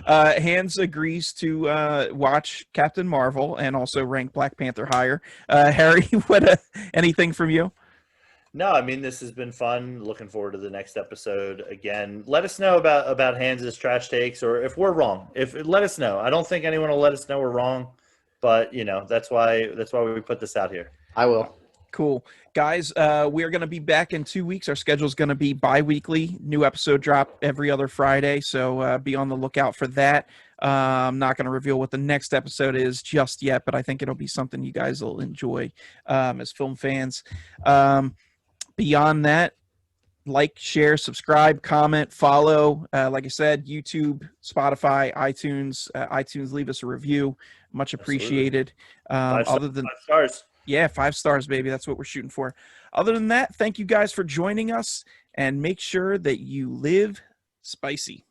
Hands agrees to watch Captain Marvel and also rank Black Panther higher. Harry, anything from you? No, I mean, this has been fun. Looking forward to the next episode. Again, let us know about Hans's trash takes, or if we're wrong. Let us know. I don't think anyone will let us know we're wrong, but that's why we put this out here. I will. Cool. Guys, we are going to be back in 2 weeks. Our schedule is going to be bi-weekly. New episode drop every other Friday, so be on the lookout for that. I'm not going to reveal what the next episode is just yet, but I think it'll be something you guys will enjoy as film fans. Beyond that, like, share, subscribe, comment, follow. Like I said, YouTube, Spotify, iTunes. iTunes, leave us a review. Much appreciated. Five stars. Yeah, 5 stars, baby. That's what we're shooting for. Other than that, thank you guys for joining us, and make sure that you live spicy.